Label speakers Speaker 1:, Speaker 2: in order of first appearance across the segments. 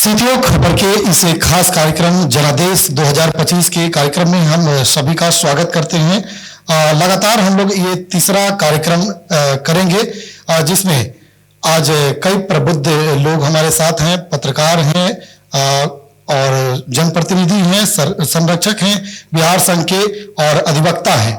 Speaker 1: CTO खबर के इस खास कार्यक्रम जनादेश 2025 के कार्यक्रम में हम सभी का स्वागत करते हैं। लगातार हम लोग ये तीसरा कार्यक्रम करेंगे जिसमें आज कई प्रबुद्ध लोग हमारे साथ हैं, पत्रकार हैं और जनप्रतिनिधि हैं, संरक्षक हैं, बिहार संघ के और अधिवक्ता हैं।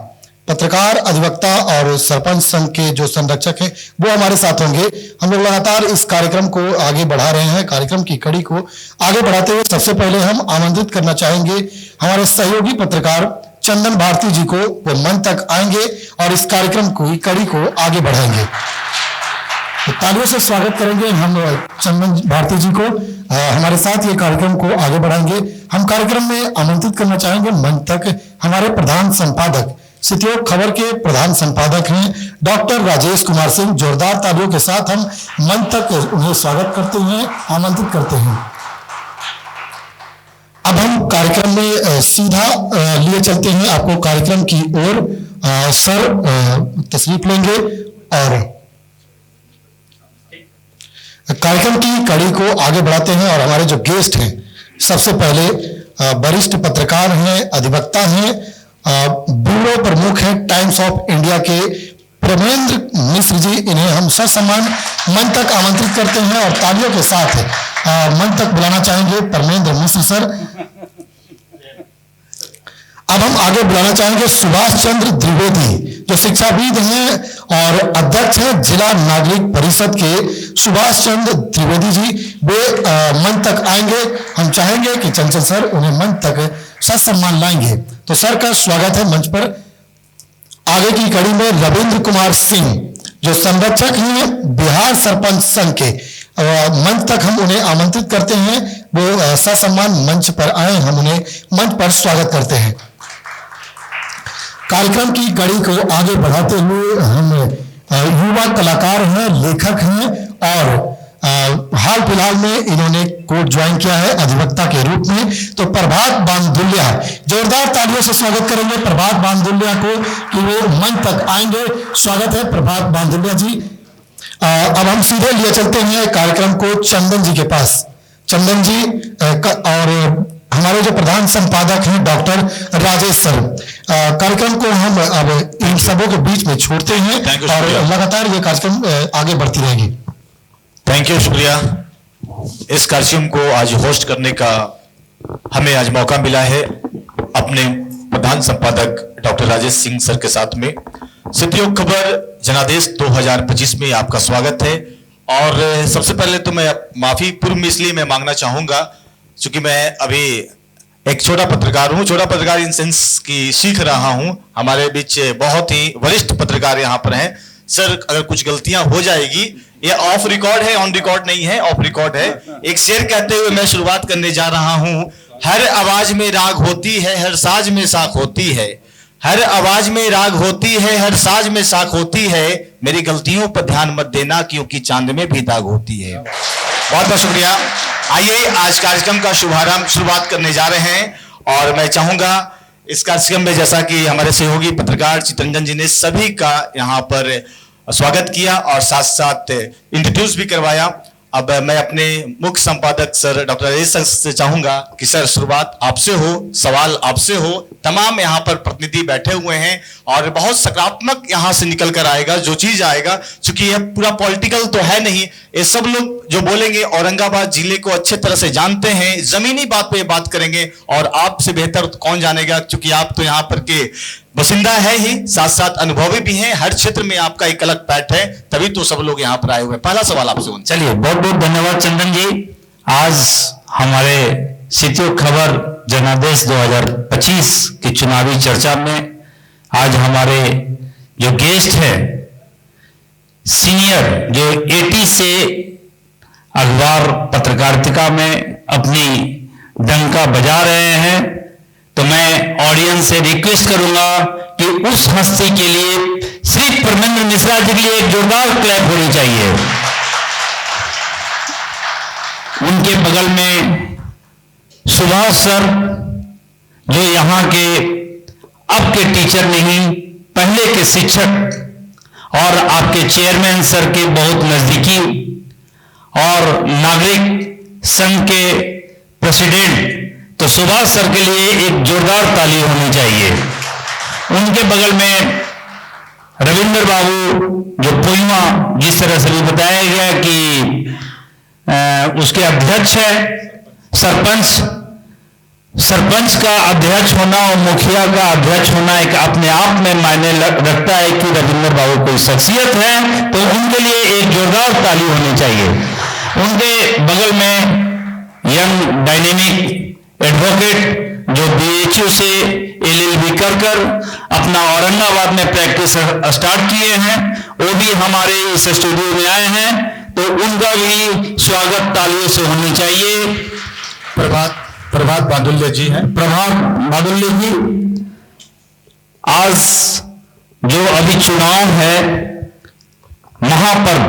Speaker 1: पत्रकार, अधिवक्ता और सरपंच संघ के जो संरक्षक हैं वो हमारे साथ होंगे। हम लोग लगातार इस कार्यक्रम को आगे बढ़ा रहे हैं। कार्यक्रम की कड़ी को आगे बढ़ाते हुए सबसे पहले हम आमंत्रित करना चाहेंगे हमारे सहयोगी पत्रकार चंदन भारती जी को। वो मंच तक आएंगे और इस कार्यक्रम की कड़ी को आगे बढ़ाएंगे। तो तालियों से स्वागत करेंगे हम चंदन भारती जी को। हमारे साथ ये कार्यक्रम को आगे बढ़ाएंगे। हम कार्यक्रम में आमंत्रित करना चाहेंगे मंच तक हमारे प्रधान संपादक, सीटीओ खबर के प्रधान संपादक हैं डॉक्टर राजेश कुमार सिंह। जोरदार तालियों के साथ हम मंच तक उन्हें स्वागत करते हैं, आमंत्रित करते हैं। अब हम कार्यक्रम में सीधा लिए चलते हैं आपको कार्यक्रम की ओर। सर तशरीफ लेंगे और कार्यक्रम की कड़ी को आगे बढ़ाते हैं। और हमारे जो गेस्ट हैं, सबसे पहले वरिष्ठ पत्रकार हैं, अधिवक्ता हैं, ब्यूरो प्रमुख हैं टाइम्स ऑफ इंडिया के प्रेमेंद्र मिश्र जी। इन्हें हम ससम्मान मंच तक आमंत्रित करते हैं और तालियों के साथ मंच तक बुलाना चाहेंगे प्रेमेंद्र मिश्र सर। अब हम आगे बुलाना चाहेंगे सुभाष चंद्र द्विवेदी, जो शिक्षाविद हैं और अध्यक्ष हैं जिला नागरिक परिषद के। सुभाष चंद्र द्विवेदी जी वे मंच तक आएंगे। हम चाहेंगे कि चंचल सर उन्हें मंच तक ससम्मान लाएंगे। तो सर का स्वागत है मंच पर। आगे की कड़ी में रविंद्र कुमार सिंह, जो संरक्षक हैं बिहार सरपंच संघ के, मंच तक हम उन्हें आमंत्रित करते हैं। वो ससम्मान मंच पर आए, हम उन्हें मंच पर स्वागत करते हैं। कार्यक्रम की कड़ी को आगे बढ़ाते हुए हम युवा कलाकार हैं, लेखक हैं और हाल फिलहाल में इन्होंने कोर्ट ज्वाइन किया है अधिवक्ता के रूप में। तो प्रभात बांदुल्या, जोरदार तालियों से स्वागत करेंगे प्रभात बांदुल्या को कि वो मंच तक आएंगे। स्वागत है प्रभात बांदुल्या जी। अब हम सीधे लिए चलते हैं कार्यक्रम को चंदन जी के पास। चंदन जी और हमारे जो प्रधान संपादक हैं डॉक्टर राजेश सर। कार्यक्रम को हम अब इन सबों के बीच में छोड़ते हैं और लगातार ये कार्यक्रम आगे बढ़ती रहेगी।
Speaker 2: थैंक यू, शुक्रिया। इस कार्यक्रम को आज होस्ट करने का हमें आज मौका मिला है अपने प्रधान संपादक डॉक्टर राजेश सिंह सर के साथ में। सीटीओ खबर जनादेश 2025 में आपका स्वागत है। और सबसे पहले तो मैं माफी पूर्व में इसलिए मैं मांगना चाहूंगा क्योंकि मैं अभी एक छोटा पत्रकार हूं। छोटा पत्रकार इन सेंस की सीख रहा हूं। हमारे बीच बहुत ही वरिष्ठ पत्रकार यहां पर हैं। सर अगर कुछ गलतियां हो जाएगी, ये ऑफ रिकॉर्ड है, ऑन रिकॉर्ड नहीं है, ऑफ रिकॉर्ड है। एक शेर कहते हुए मैं शुरुआत करने जा रहा हूं। हर आवाज में राग होती है, हर साज में साख होती है। हर आवाज में राग होती है, हर साज में साख होती है। मेरी गलतियों पर ध्यान मत देना क्योंकि चांद में भी दाग होती है। बहुत बहुत शुक्रिया। आइए आज कार्यक्रम का शुरुआत करने जा रहे हैं और मैं चाहूंगा इस कार्यक्रम में जैसा कि हमारे सहयोगी पत्रकार चितरंजन जी ने सभी का यहाँ पर स्वागत किया और साथ साथ इंट्रोड्यूस भी करवाया। अब मैं अपने मुख्य संपादक सर डॉक्टर राजेश से चाहूंगा कि सर शुरुआत आपसे हो, सवाल आपसे हो। तमाम यहाँ पर प्रतिनिधि बैठे हुए हैं और बहुत सकारात्मक यहाँ से निकल कर आएगा जो चीज आएगा, क्योंकि यह पूरा पॉलिटिकल तो है नहीं। ये सब लोग जो बोलेंगे औरंगाबाद जिले को अच्छे तरह से जानते हैं, जमीनी बात पे बात करेंगे और आपसे बेहतर कौन जानेगा, क्योंकि आप तो यहाँ पर के बसिंदा है ही, साथ साथ अनुभवी भी हैं। हर क्षेत्र में आपका एक अलग पैठ है, तभी तो सब लोग यहाँ पर आए हुए। पहला सवाल आपसे।
Speaker 3: चलिए, बहुत बहुत धन्यवाद चंदन जी। आज हमारे सीटीओ खबर जनादेश 2025 की चुनावी चर्चा में आज हमारे जो गेस्ट हैं सीनियर, जो 80 से अखबार पत्रकारिता में अपनी डंका बजा रहे हैं, तो मैं ऑडियंस से रिक्वेस्ट करूंगा कि उस हस्ती के लिए श्री प्रेमेंद्र मिश्रा जी के लिए एक जोरदार क्लैप होनी चाहिए। उनके बगल में सुभाष सर, जो यहाँ के अब के टीचर नहीं, पहले के शिक्षक और आपके चेयरमैन सर के बहुत नजदीकी और नागरिक संघ के प्रेसिडेंट, तो सुभाष सर के लिए एक जोरदार ताली होनी चाहिए। उनके बगल में रविंद्र बाबू, जो पुलवा, जिस तरह से भी बताया गया कि उसके अध्यक्ष है, सरपंच का अध्यक्ष होना और मुखिया का अध्यक्ष होना एक अपने आप में मायने रखता है कि रविंद्र बाबू कोई शख्सियत है, तो उनके लिए एक जोरदार ताली होनी चाहिए। उनके बगल में यंग डायनेमिक एडवोकेट जो बीएचयू से एलएलबी कर अपना औरंगाबाद में प्रैक्टिस स्टार्ट किए हैं, वो भी हमारे इस स्टूडियो में आए हैं, तो उनका भी स्वागत तालियों से होनी चाहिए।
Speaker 2: प्रभात बादुल्य जी हैं।
Speaker 3: प्रभात बादुल्य जी, आज जो अभी चुनाव है, महापर्व,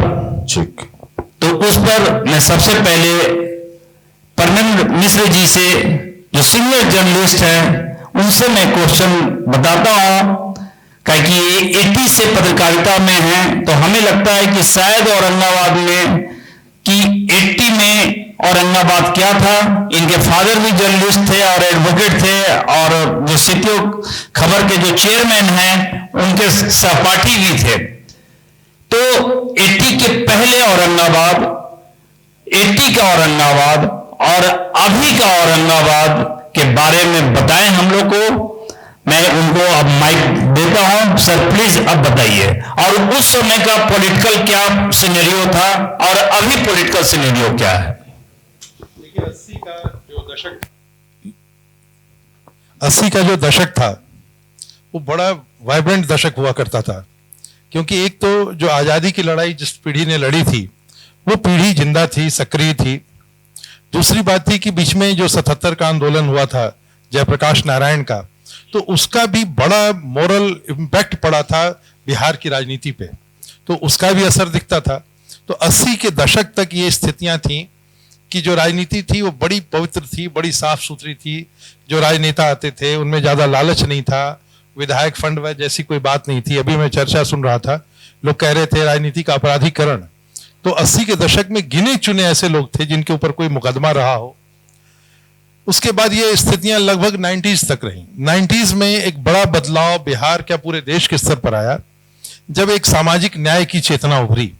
Speaker 3: तो उस पर मैं सबसे पहले परमेंद्र मिश्र जी से, जो सीनियर जर्नलिस्ट हैं, उनसे मैं क्वेश्चन बताता हूं, क्योंकि 80 से पत्रकारिता में हैं, तो हमें लगता है कि शायद औरंगाबाद में कि 80 में औरंगाबाद क्या था। इनके फादर भी जर्नलिस्ट थे और एडवोकेट थे, और जो सीपीओ खबर के जो चेयरमैन हैं, उनके सहपाठी भी थे। तो 80 के पहले औरंगाबाद, 80 का औरंगाबाद और अभी का औरंगाबाद के बारे में बताएं हम लोग को। मैं उनको अब माइक देता हूं। सर प्लीज अब बताइए, और उस समय का पॉलिटिकल क्या सिनेरियो था और अभी पॉलिटिकल सिनेरियो क्या है।
Speaker 4: 80 का जो दशक था वो बड़ा वाइब्रेंट दशक हुआ करता था, क्योंकि एक तो जो आज़ादी की लड़ाई जिस पीढ़ी ने लड़ी थी वो पीढ़ी जिंदा थी, सक्रिय थी। दूसरी बात थी कि बीच में जो 77 का आंदोलन हुआ था जयप्रकाश नारायण का, तो उसका भी बड़ा मोरल इम्पैक्ट पड़ा था बिहार की राजनीति पे, तो उसका भी असर दिखता था। तो 80 के दशक तक ये स्थितियां थीं कि जो राजनीति थी वो बड़ी पवित्र थी, बड़ी साफ सुथरी थी। जो राजनेता आते थे उनमें ज़्यादा लालच नहीं था, विधायक फंड व जैसी कोई बात नहीं थी। अभी मैं चर्चा सुन रहा था, लोग कह रहे थे राजनीति का अपराधीकरण। तो 80 के दशक में गिने चुने ऐसे लोग थे जिनके ऊपर कोई मुकदमा रहा हो। उसके बाद ये स्थितियां लगभग 90s तक रही। 90s में एक बड़ा बदलाव बिहार क्या पूरे देश के स्तर पर आया, जब एक सामाजिक न्याय की चेतना उभरी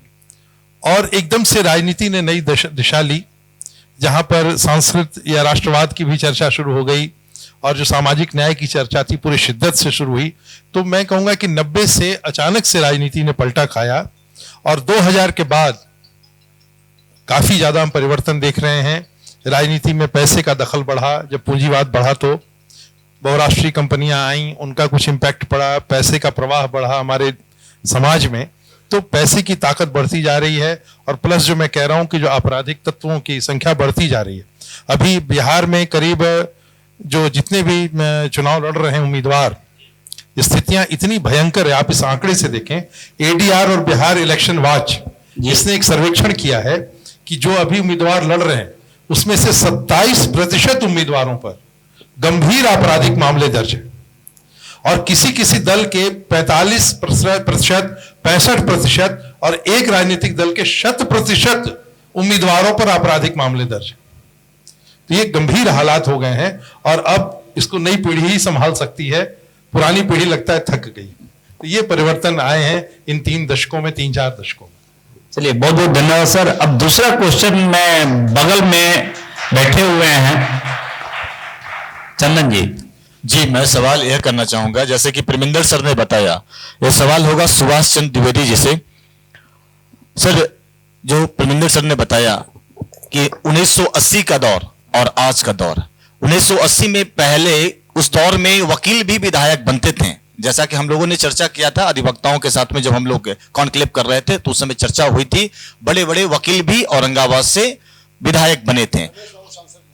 Speaker 4: और एकदम से राजनीति ने नई दिशा ली, जहां पर संस्कृत या राष्ट्रवाद की भी चर्चा शुरू हो गई और जो सामाजिक न्याय की चर्चा थी पूरी शिद्दत से शुरू हुई। तो मैं कहूंगा कि 90 से अचानक से राजनीति ने पलटा खाया और 2000 के बाद काफी ज्यादा हम परिवर्तन देख रहे हैं। राजनीति में पैसे का दखल बढ़ा, जब पूंजीवाद बढ़ा तो बहुराष्ट्रीय कंपनियां आईं, उनका कुछ इम्पैक्ट पड़ा, पैसे का प्रवाह बढ़ा हमारे समाज में, तो पैसे की ताकत बढ़ती जा रही है। और प्लस जो मैं कह रहा हूं कि जो आपराधिक तत्वों की संख्या बढ़ती जा रही है। अभी बिहार में करीब जो जितने भी चुनाव लड़ रहे हैं उम्मीदवार, स्थितियां इतनी भयंकर है, आप इस आंकड़े से देखें। एडीआर और बिहार इलेक्शन वॉच इसने एक सर्वेक्षण किया है कि जो अभी उम्मीदवार लड़ रहे हैं उसमें से 27% उम्मीदवारों पर गंभीर आपराधिक मामले दर्ज है और किसी किसी दल के 45%, 65% और एक राजनीतिक दल के 100% उम्मीदवारों पर आपराधिक मामले दर्ज है। तो ये गंभीर हालात हो गए हैं और अब इसको नई पीढ़ी ही संभाल सकती है, पुरानी पीढ़ी लगता है थक गई। तो ये परिवर्तन आए हैं इन 3 दशकों में, 3-4 दशकों में।
Speaker 3: चलिए, बहुत बहुत धन्यवाद सर। अब दूसरा क्वेश्चन मैं बगल में बैठे हुए हैं चंदन जी,
Speaker 2: मैं सवाल यह करना चाहूंगा, जैसे कि परमिंदर सर ने बताया, यह सवाल होगा सुभाष चंद्र द्विवेदी जी से। सर, जो परमिंदर सर ने बताया कि 1980 का दौर और आज का दौर, 1980 में पहले उस दौर में वकील भी विधायक बनते थे, जैसा कि हम लोगों ने चर्चा किया था अधिवक्ताओं के साथ में जब हम लोग कॉन्क्लेव कर रहे थे, तो उस समय चर्चा हुई थी, बड़े बड़े वकील भी औरंगाबाद से विधायक बने थे।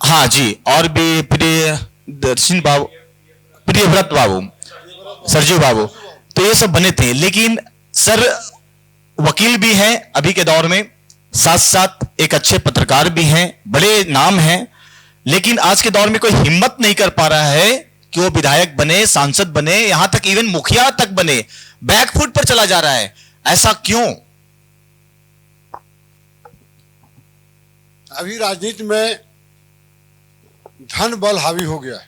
Speaker 2: हाँ जी, और भी प्रियदर्शन बाबू, प्रियव्रत बाबू, सरजू बाबू, तो ये सब बने थे। लेकिन सर वकील भी हैं अभी के दौर में, साथ साथ एक अच्छे पत्रकार भी हैं, बड़े नाम हैं, लेकिन आज के दौर में कोई हिम्मत नहीं कर पा रहा है कि वो विधायक बने, सांसद बने, यहां तक इवन मुखिया तक बने, बैकफुट पर चला जा रहा है। ऐसा क्यों?
Speaker 5: अभी राजनीति में धन बल हावी हो गया है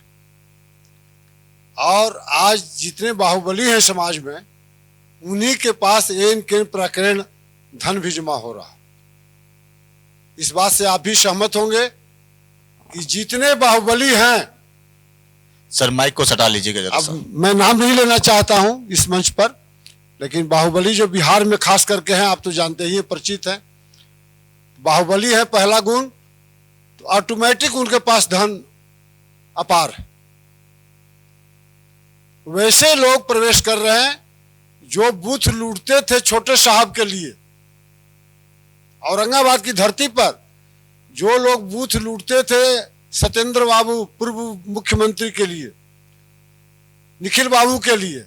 Speaker 5: और आज जितने बाहुबली हैं समाज में उन्हीं के पास एन के प्रकरण धन भी जमा हो रहा है। इस बात से आप भी सहमत होंगे कि जितने बाहुबली हैं,
Speaker 2: सर माइक को सटा लीजिएगा जरा सा।
Speaker 5: अब मैं नाम नहीं लेना चाहता हूं इस मंच पर, लेकिन बाहुबली जो बिहार में खास करके हैं आप तो जानते ही हैं, परिचित हैं। बाहुबली है पहला गुण, तो ऑटोमेटिक उनके पास धन अपार है। वैसे लोग प्रवेश कर रहे हैं जो बूथ लूटते थे छोटे साहब के लिए। औरंगाबाद की धरती पर जो लोग बूथ लूटते थे सत्येंद्र बाबू पूर्व मुख्यमंत्री के लिए, निखिल बाबू के लिए,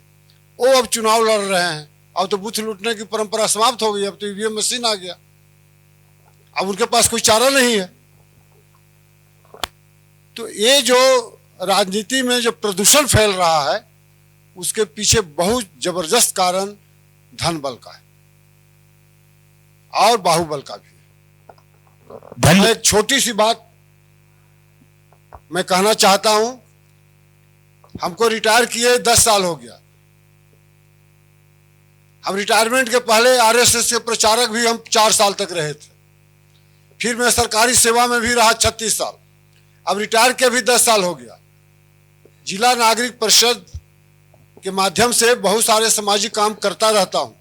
Speaker 5: वो अब चुनाव लड़ रहे हैं। अब तो बूथ लूटने की परंपरा समाप्त हो गई, अब तो ईवीएम मशीन आ गया, अब उनके पास कोई चारा नहीं है। तो ये जो राजनीति में जो प्रदूषण फैल रहा है उसके पीछे बहुत जबरदस्त कारण धन बल का है और बाहुबल का भी है। मैं एक छोटी सी बात मैं कहना चाहता हूं। हमको रिटायर किए 10 साल हो गया। हम रिटायरमेंट के पहले आरएसएस के प्रचारक भी हम 4 साल तक रहे थे। फिर मैं सरकारी सेवा में भी रहा 36 साल। अब रिटायर के भी 10 साल हो गया। जिला नागरिक परिषद के माध्यम से बहुत सारे सामाजिक काम करता रहता हूं।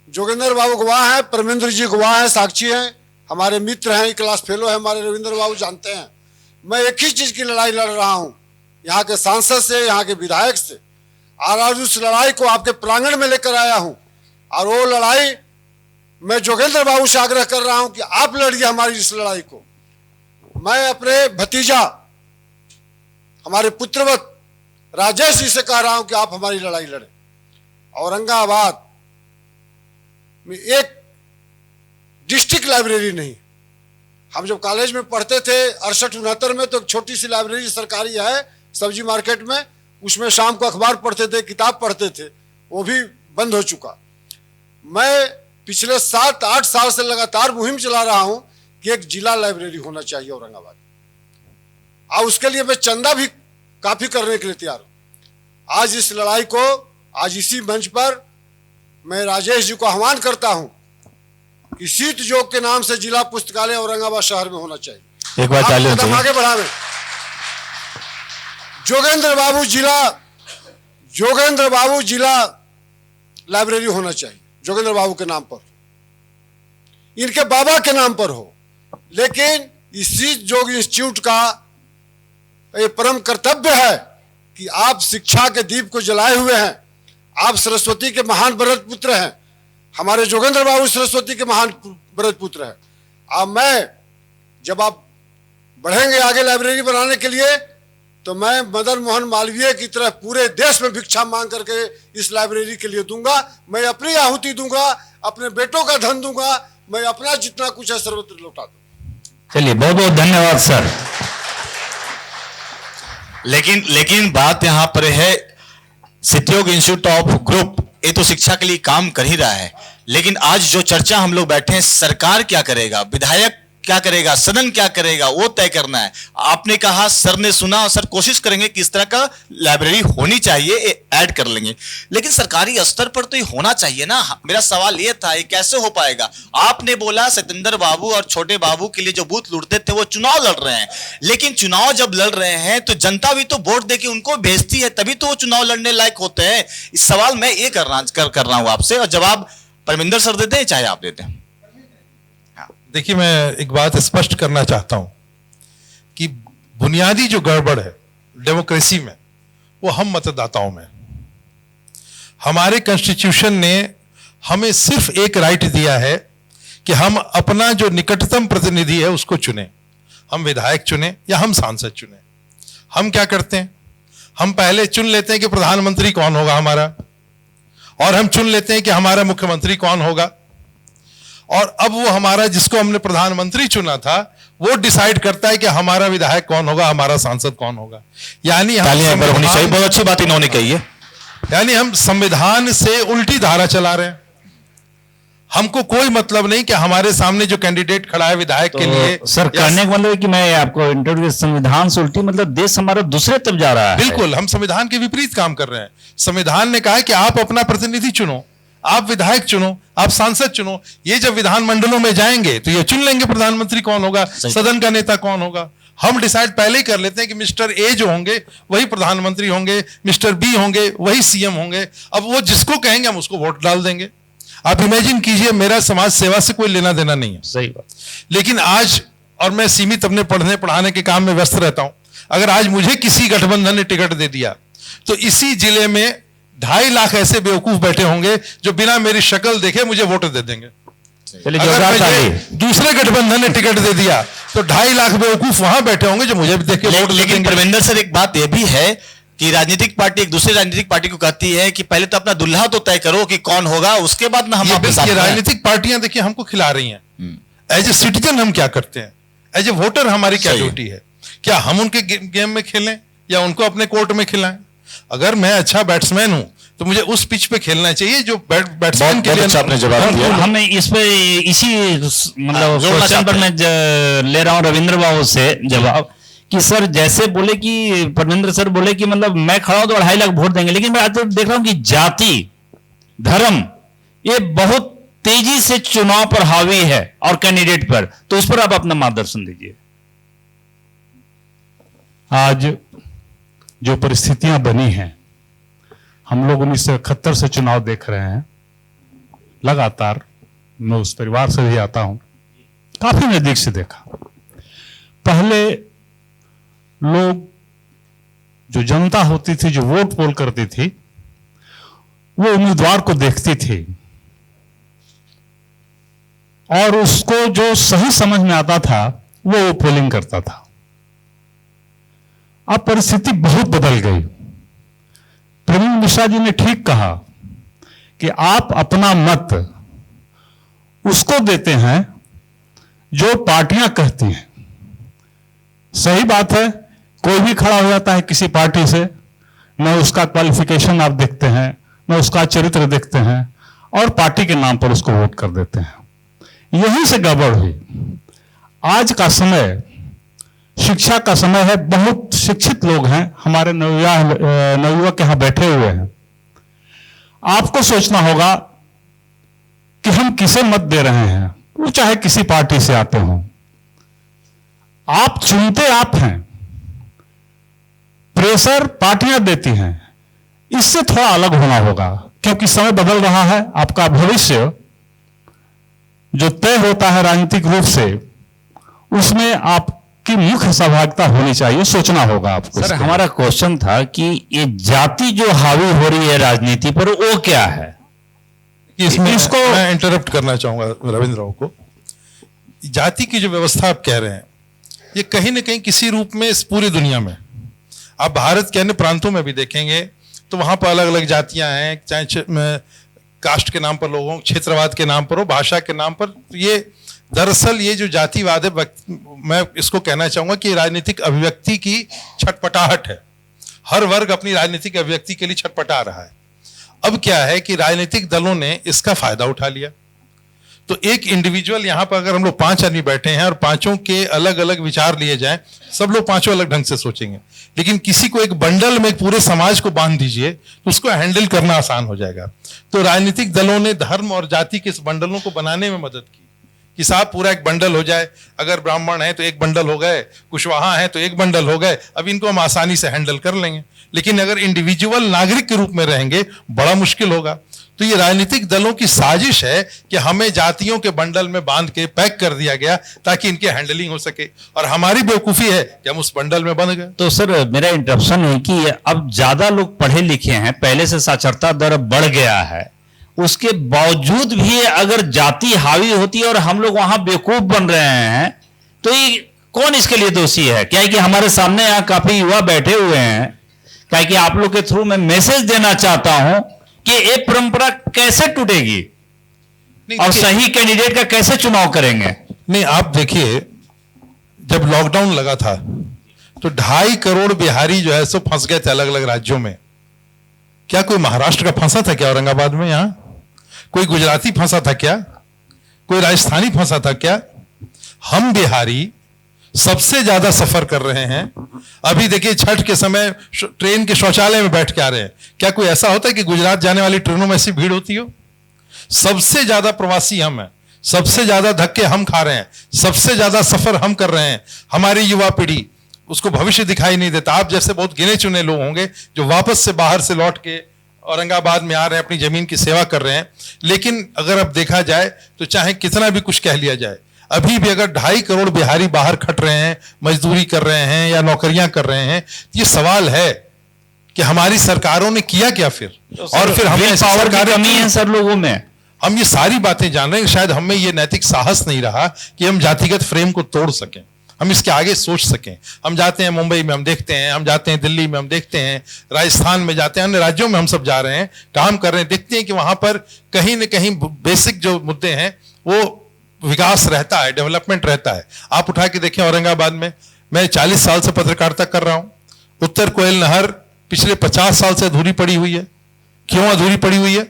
Speaker 5: जोगेंद्र बाबू गवाह हैं, परमेंद्र जी गवाह हैं, साक्षी हैं, हमारे मित्र हैं, क्लास फेलो है हमारे रविंद्र बाबू, जानते हैं। मैं एक ही चीज की लड़ाई लड़ रहा हूं, यहाँ के सांसद से, यहाँ के विधायक से, और आज उस लड़ाई को आपके प्रांगण में लेकर आया हूं। और वो लड़ाई मैं जोगेंद्र बाबू से आग्रह कर रहा हूं कि आप लड़िए हमारी इस लड़ाई को। मैं अपने भतीजा, हमारे पुत्रवत राजेश जी से कह रहा हूं कि आप हमारी लड़ाई लड़ें। औरंगाबाद में एक डिस्ट्रिक्ट लाइब्रेरी नहीं। हम जब कॉलेज में पढ़ते थे 68-69 में, तो एक छोटी सी लाइब्रेरी सरकारी है सब्जी मार्केट में, उसमें शाम को अखबार पढ़ते थे, किताब पढ़ते थे, वो भी बंद हो चुका। मैं पिछले 7-8 साल से लगातार मुहिम चला रहा हूं कि एक जिला लाइब्रेरी होना चाहिए औरंगाबाद, और उसके लिए मैं चंदा भी काफी करने के लिए तैयार हूं। आज इस लड़ाई को, आज इसी मंच पर मैं राजेश जी को आह्वान करता हूं कि शीत जोग के नाम से जिला पुस्तकालय औरंगाबाद शहर में होना चाहिए।
Speaker 2: एक बार तालियां
Speaker 5: कदम आगे बढ़ावे। जोगेंद्र बाबू जिला लाइब्रेरी होना चाहिए, जोगेंद्र बाबू के नाम पर, इनके बाबा के नाम पर हो। लेकिन इस शीत जोग इंस्टीट्यूट का ये परम कर्तव्य है कि आप शिक्षा के दीप को जलाए हुए हैं। आप सरस्वती के महान व्रत पुत्र हैं, हमारे जोगेंद्र बाबू सरस्वती के महान व्रत पुत्र हैं। अब मैं, जब आप बढ़ेंगे आगे लाइब्रेरी बनाने के लिए, तो मैं मदन मोहन मालवीय की तरह पूरे देश में भिक्षा मांग करके इस लाइब्रेरी के लिए दूंगा। मैं अपनी आहुति दूंगा, अपने बेटों का धन दूंगा, मैं अपना जितना कुछ है सर्वत्र लौटा दूंगा।
Speaker 3: चलिए, बहुत बहुत धन्यवाद सर।
Speaker 2: लेकिन बात यहां पर है, सिद्धयोग इंस्टीट्यूट ऑफ ग्रुप ये तो शिक्षा के लिए काम कर ही रहा है, लेकिन आज जो चर्चा हम लोग बैठे हैं, सरकार क्या करेगा, विधायक क्या करेगा, सदन क्या करेगा, वो तय करना है। आपने कहा, सर ने सुना, सर कोशिश करेंगे कि इस तरह का लाइब्रेरी होनी चाहिए, ऐड कर लेंगे, लेकिन सरकारी स्तर पर तो ये होना चाहिए ना। मेरा सवाल ये था, ये कैसे हो पाएगा? आपने बोला सत्येंद्र बाबू और छोटे बाबू के लिए जो बूथ लूटते थे वो चुनाव लड़ रहे हैं, लेकिन चुनाव जब लड़ रहे हैं तो जनता भी तो वोट देके उनको भेजती है, तभी तो वो चुनाव लड़ने लायक होते हैं। इस सवाल मैं ये कर रहा हूं आपसे, और जवाब परमिंदर सर देते हैं चाहे आप देते हैं।
Speaker 4: देखिए, मैं एक बात स्पष्ट करना चाहता हूं कि बुनियादी जो गड़बड़ है डेमोक्रेसी में, वो हम मतदाताओं में। हमारे कॉन्स्टिट्यूशन ने हमें सिर्फ एक राइट दिया है कि हम अपना जो निकटतम प्रतिनिधि है उसको चुने। हम विधायक चुने या हम सांसद चुने। हम क्या करते हैं, हम पहले चुन लेते हैं कि प्रधानमंत्री कौन होगा हमारा, और हम चुन लेते हैं कि हमारा मुख्यमंत्री कौन होगा, और अब वो हमारा, जिसको हमने प्रधानमंत्री चुना था, वो डिसाइड करता है कि हमारा विधायक कौन होगा, हमारा सांसद कौन होगा। यानी
Speaker 2: बहुत अच्छी बात इन्होंने कही है।
Speaker 4: यानी हम संविधान से उल्टी धारा चला रहे हैं। हमको कोई मतलब नहीं कि हमारे सामने जो कैंडिडेट खड़ा है विधायक के लिए।
Speaker 3: सर कहने का मतलब है कि मैं आपको इंटरव्यू संविधान से उल्टी मतलब देश हमारा दूसरे तब जा रहा है।
Speaker 4: बिल्कुल, हम संविधान के विपरीत काम कर रहे हैं। संविधान ने कहा है कि आप अपना प्रतिनिधि चुनो, आप विधायक चुनो, आप सांसद चुनो। ये जब विधानमंडलों में जाएंगे तो ये चुन लेंगे प्रधानमंत्री कौन होगा, सदन का नेता कौन होगा। हम डिसाइड पहले ही कर लेते हैं कि मिस्टर ए जो होंगे वही प्रधानमंत्री होंगे, मिस्टर बी होंगे वही सीएम होंगे। अब वो जिसको कहेंगे हम उसको वोट डाल देंगे। आप इमेजिन कीजिए, मेरा समाज सेवा से कोई लेना देना नहीं है।
Speaker 3: सही बात।
Speaker 4: लेकिन आज, और मैं सीमित अपने पढ़ने पढ़ाने के काम में व्यस्त रहता हूं, अगर आज मुझे किसी गठबंधन ने टिकट दे दिया तो इसी जिले में 2.5 लाख ऐसे बेवकूफ बैठे होंगे जो बिना मेरी शक्ल देखे मुझे वोट दे देंगे।
Speaker 3: चलिए
Speaker 4: अगर
Speaker 3: जोरदार
Speaker 4: मुझे
Speaker 3: ताली।
Speaker 4: दूसरे गठबंधन ने टिकट दे दिया तो 2.5 लाख बेवकूफ वहां बैठे होंगे जो मुझे देख के वोट दे
Speaker 2: लेकिन
Speaker 4: देंगे।
Speaker 2: परविंदर सर, एक बात यह भी है कि राजनीतिक पार्टी एक दूसरी राजनीतिक पार्टी को कहती है कि पहले तो अपना दुल्हा तो तय करो कि कौन होगा, उसके बाद ना हम
Speaker 4: ये
Speaker 2: आपके साथ
Speaker 4: ये
Speaker 2: हैं।
Speaker 4: राजनीतिक पार्टियां देखिए हमको खिला रही हैं। एज ए सिटीजन हम क्या करते हैं, एज ए वोटर हमारी क्या
Speaker 2: सही है।
Speaker 4: ड्यूटी है? क्या हम उनके गेम में खेलें या उनको अपने कोर्ट में खिलाएं? अगर मैं अच्छा बैट्समैन हूं तो मुझे उस पिच पे खेलना चाहिए जो बैट्समैन के
Speaker 2: बहुत
Speaker 4: लिए।
Speaker 2: अच्छा आपने जवाब दिया।
Speaker 3: हमें इस पे इसी मतलब
Speaker 2: जोड़ना
Speaker 3: क्वेश्चन
Speaker 2: चाहते
Speaker 3: पर मैं ले रहा हूं रविंद्र बाबू से जवाब कि सर जैसे बोले कि परविंद्र सर बोले कि मतलब मैं खड़ा हूं तो 2.5 लाख वोट देंगे, लेकिन मैं आज तो देख रहा हूं कि जाति धर्म ये बहुत तेजी से चुनाव पर हावी है और कैंडिडेट पर, तो उस पर आप अपना मार्गदर्शन दीजिए।
Speaker 6: आज जो परिस्थितियां बनी हैं, हम लोग 1971 से चुनाव देख रहे हैं लगातार। मैं उस परिवार से भी आता हूं, काफी नजदीक से देखा। पहले लोग, जो जनता होती थी, जो वोट पोल करती थी, वो उम्मीदवार को देखती थी और उसको जो सही समझ में आता था वो पोलिंग करता था। अब परिस्थिति बहुत बदल गई। प्रवीण मिश्रा जी ने ठीक कहा कि आप अपना मत उसको देते हैं जो पार्टियां कहती हैं। सही बात है, कोई भी खड़ा हो जाता है किसी पार्टी से, न उसका क्वालिफिकेशन आप देखते हैं, न उसका चरित्र देखते हैं, और पार्टी के नाम पर उसको वोट कर देते हैं। यहीं से गड़बड़ हुई। आज का समय शिक्षा का समय है, बहुत शिक्षित लोग हैं, हमारे नवयुवक यहां बैठे हुए हैं। आपको सोचना होगा कि हम किसे मत दे रहे हैं, वो चाहे किसी पार्टी से आते हों। आप चुनते आप हैं, प्रेशर पार्टियां देती हैं। इससे थोड़ा अलग होना होगा, क्योंकि समय बदल रहा है। आपका भविष्य जो तय होता है राजनीतिक रूप से, उसमें आपकी मुख्य सहभागिता होनी चाहिए, सोचना होगा आपको।
Speaker 3: सर हमारा क्वेश्चन था कि ये जाति जो हावी हो रही है राजनीति पर, वो क्या है?
Speaker 4: इसमें इसको मैं इंटरप्ट करना चाहूंगा रविंद्र राव को। जाति की जो व्यवस्था आप कह रहे हैं, ये कहीं ना कहीं किसी रूप में इस पूरी दुनिया में, आप भारत के अन्य प्रांतों में भी देखेंगे तो वहां पर अलग अलग जातियां हैं, चाहे कास्ट के नाम पर लोगों, क्षेत्रवाद के नाम पर हो, भाषा के नाम पर। ये दरअसल ये जो जातिवाद है, मैं इसको कहना चाहूंगा कि राजनीतिक अभिव्यक्ति की छटपटाहट है। हर वर्ग अपनी राजनीतिक अभिव्यक्ति के लिए छटपटा रहा है। अब क्या है कि राजनीतिक दलों ने इसका फायदा उठा लिया। तो एक इंडिविजुअल, यहां पर अगर हम लोग 5 आदमी बैठे हैं और पांचों के अलग अलग विचार लिए जाएं, सब लोग पांचों अलग ढंग से सोचेंगे, लेकिन किसी को एक बंडल में पूरे समाज को बांध दीजिए तो उसको हैंडल करना आसान हो जाएगा। तो राजनीतिक दलों ने धर्म और जाति के इस बंडलों को बनाने में मदद की कि साहब पूरा एक बंडल हो जाए। अगर ब्राह्मण है तो एक बंडल हो गए, कुशवाहा है तो एक बंडल हो गए, अब इनको हम आसानी से हैंडल कर लेंगे। लेकिन अगर इंडिविजुअल नागरिक के रूप में रहेंगे, बड़ा मुश्किल होगा। तो ये राजनीतिक दलों की साजिश है कि हमें जातियों के बंडल में बांध के पैक कर दिया गया ताकि इनकी हैंडलिंग हो सके, और हमारी बेवकूफी है कि हम उस बंडल में बंध गए।
Speaker 3: तो सर मेरा इंटरप्शन है कि अब ज्यादा लोग पढ़े लिखे हैं, पहले से साक्षरता दर बढ़ गया है, उसके बावजूद भी अगर जाति हावी होती है और हम लोग वहां बेवकूफ बन रहे हैं, तो ये कौन इसके लिए दोषी है? क्या है कि हमारे सामने यहाँ काफी युवा बैठे हुए हैं, क्या है कि आप लोग के थ्रू मैं मैसेज देना चाहता हूं कि ये परंपरा कैसे टूटेगी और सही कैंडिडेट का कैसे चुनाव करेंगे?
Speaker 4: नहीं, आप देखिए, जब लॉकडाउन लगा था तो 2.5 करोड़ बिहारी जो है सो फंस गए थे अलग अलग राज्यों में। क्या कोई महाराष्ट्र का फंसा था क्या औरंगाबाद में? यहां कोई गुजराती फंसा था क्या? कोई राजस्थानी फंसा था क्या? हम बिहारी सबसे ज्यादा सफर कर रहे हैं। अभी देखिए छठ के समय ट्रेन के शौचालय में बैठ के आ रहे हैं। क्या कोई ऐसा होता है कि गुजरात जाने वाली ट्रेनों में ऐसी भीड़ होती हो? सबसे ज्यादा प्रवासी हम हैं, सबसे ज्यादा धक्के हम खा रहे हैं, सबसे ज्यादा सफर हम कर रहे हैं। हमारी युवा पीढ़ी, उसको भविष्य दिखाई नहीं देता। आप जैसे बहुत गिने चुने लोग होंगे जो वापस से बाहर से लौट के औरंगाबाद में आ रहे हैं, अपनी जमीन की सेवा कर रहे हैं। लेकिन अगर अब देखा जाए तो चाहे कितना भी कुछ कह लिया जाए, अभी भी अगर 2.5 करोड़ बिहारी बाहर खट रहे हैं, मजदूरी कर रहे हैं या नौकरियां कर रहे हैं, ये सवाल है कि हमारी सरकारों ने किया क्या फिर? और फिर हमें
Speaker 3: पावर की कमी है सर लोगों में।
Speaker 4: हम ये सारी बातें जान रहे हैं, शायद हमें ये नैतिक साहस नहीं रहा कि हम जातिगत फ्रेम को तोड़ सकें, हम इसके आगे सोच सकें। हम जाते हैं मुंबई में, हम देखते हैं, हम जाते हैं दिल्ली में, हम देखते हैं, राजस्थान में जाते हैं, अन्य राज्यों में हम सब जा रहे हैं, काम कर रहे हैं, देखते हैं कि वहां पर कहीं ना कहीं बेसिक जो मुद्दे हैं वो विकास रहता है, डेवलपमेंट रहता है। आप उठा के देखें औरंगाबाद में, मैं 40 साल से पत्रकारिता कर रहा हूं, उत्तर कोयल नहर पिछले 50 साल से अधूरी पड़ी हुई है। क्यों अधूरी पड़ी हुई है?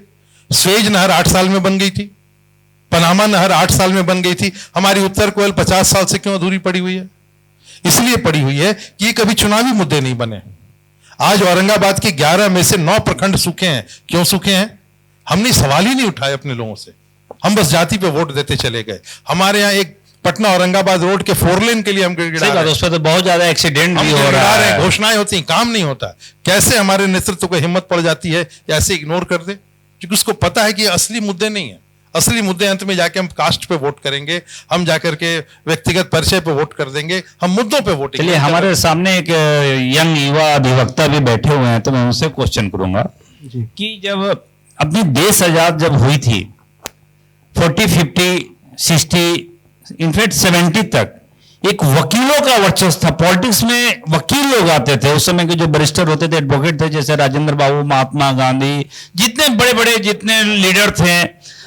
Speaker 4: स्वेज नहर 8 साल में बन गई थी, पनामा नहर 8 साल में बन गई थी। हमारी उत्तर कोयल 50 साल से क्यों अधूरी पड़ी हुई है? इसलिए पड़ी हुई है कि ये कभी चुनावी मुद्दे नहीं बने। आज औरंगाबाद के 11 में से 9 प्रखंड सूखे हैं। क्यों सूखे हैं? हमने सवाल ही नहीं उठाए अपने लोगों से, हम बस जाति पे वोट देते चले गए। हमारे यहाँ एक पटना औरंगाबाद रोड के 4 लेन के लिए हम गिड़गिड़ा रहे हैं।
Speaker 3: उस पर तो बहुत ज्यादा एक्सीडेंट भी हो रहा है,
Speaker 4: घोषणाएं होती हैं, काम नहीं होता। कैसे हमारे नेतृत्व को हिम्मत पड़ जाती है ऐसे इग्नोर कर दे? क्योंकि उसको पता है कि ये असली मुद्दे नहीं है। असली मुद्दे अंत में जाके हम कास्ट पे वोट करेंगे, हम जाकर के व्यक्तिगत परिचय पे वोट कर देंगे, हम मुद्दों पे वोट।
Speaker 3: चलिए, हमारे सामने एक यंग युवा अधिवक्ता भी बैठे हुए हैं, तो मैं उनसे क्वेश्चन करूंगा कि जब अपनी देश आजाद जब हुई थी 40, 50, 60 इनफैक्ट 70 तक एक वकीलों का वर्चस्व था। पॉलिटिक्स में वकील लोग आते थे उस समय के, जो बैरिस्टर होते थे, एडवोकेट थे, जैसे राजेंद्र बाबू, महात्मा गांधी, जितने बड़े बड़े जितने लीडर थे,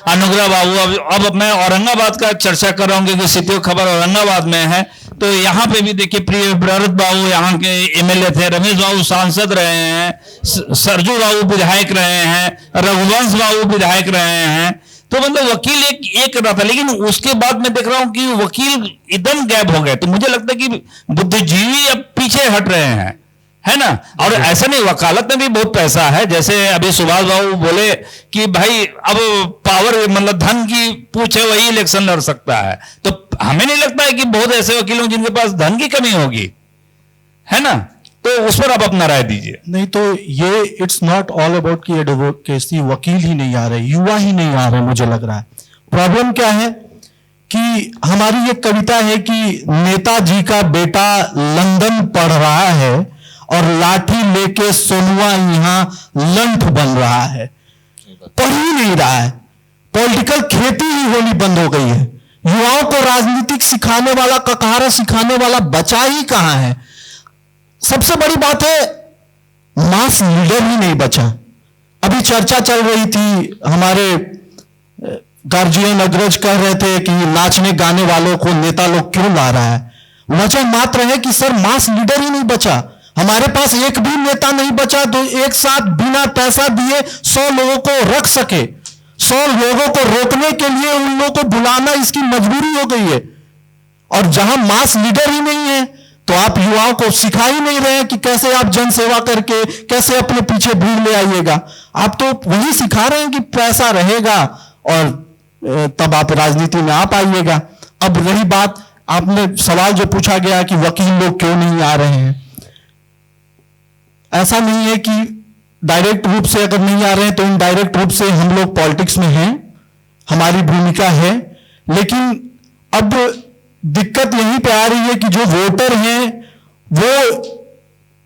Speaker 3: अनुग्रह बाबू। अब मैं औरंगाबाद का चर्चा कर रहा हूँ क्योंकि सीधी खबर औरंगाबाद में है। तो यहाँ पे भी देखिए प्रियव्रत बाबू यहाँ के एमएलए थे, रमेश बाबू सांसद रहे हैं, सरजू बाबू विधायक रहे हैं, रघुवंश बाबू विधायक रहे हैं। तो मतलब वकील एक रहा था, लेकिन उसके बाद मैं देख रहा हूं कि वकील एकदम गैप हो गए। तो मुझे लगता है कि बुद्धिजीवी अब पीछे हट रहे हैं, है ना? और ऐसा नहीं, वकालत में भी बहुत पैसा है। जैसे अभी सुभाष बाबू बोले कि भाई अब पावर मतलब धन की पूछ है, वही इलेक्शन लड़ सकता है। तो हमें नहीं लगता है कि बहुत ऐसे वकील होंगे जिनके पास धन की कमी होगी, है ना? तो उस पर आप अपना राय दीजिए।
Speaker 1: नहीं तो ये इट्स नॉट ऑल अबाउट कि एडवोकेसी वकील ही नहीं आ रहे, युवा ही नहीं आ रहे। मुझे लग रहा है प्रॉब्लम क्या है कि हमारी एक कविता है कि नेताजी का बेटा लंदन पढ़ रहा है और लाठी लेके सोनुआ यहां लंठ बन रहा है। पढ़ ही नहीं रहा है, पॉलिटिकल खेती ही होनी बंद हो गई है। युवाओं को राजनीतिक सिखाने वाला, ककारा सिखाने वाला बचा ही कहां है? सबसे बड़ी बात है, मास लीडर ही नहीं बचा। अभी चर्चा चल रही थी, हमारे गार्जियन अग्रज कह रहे थे कि नाचने गाने वालों को नेता लोग क्यों ला रहा है। वजह मात्र है कि सर मास लीडर ही नहीं बचा। हमारे पास एक भी नेता नहीं बचा तो एक साथ बिना पैसा दिए 100 लोगों को रख सके। 100 लोगों को रोकने के लिए उन लोगों को बुलाना इसकी मजबूरी हो गई है। और जहां मास लीडर ही नहीं है तो आप युवाओं को सिखा ही नहीं रहे हैं कि कैसे आप जन सेवा करके कैसे अपने पीछे भीड़ ले आइएगा। आप तो वही सिखा रहे हैं कि पैसा रहेगा और तब आप राजनीति में आ पाइएगा। अब रही बात, आपने सवाल जो पूछा गया कि वकील लोग क्यों नहीं आ रहे हैं, ऐसा नहीं है कि डायरेक्ट रूप से अगर नहीं आ रहे हैं तो इनडायरेक्ट रूप से हम लोग पॉलिटिक्स में हैं, हमारी भूमिका है। लेकिन अब दिक्कत यहीं पे आ रही है कि जो वोटर हैं वो,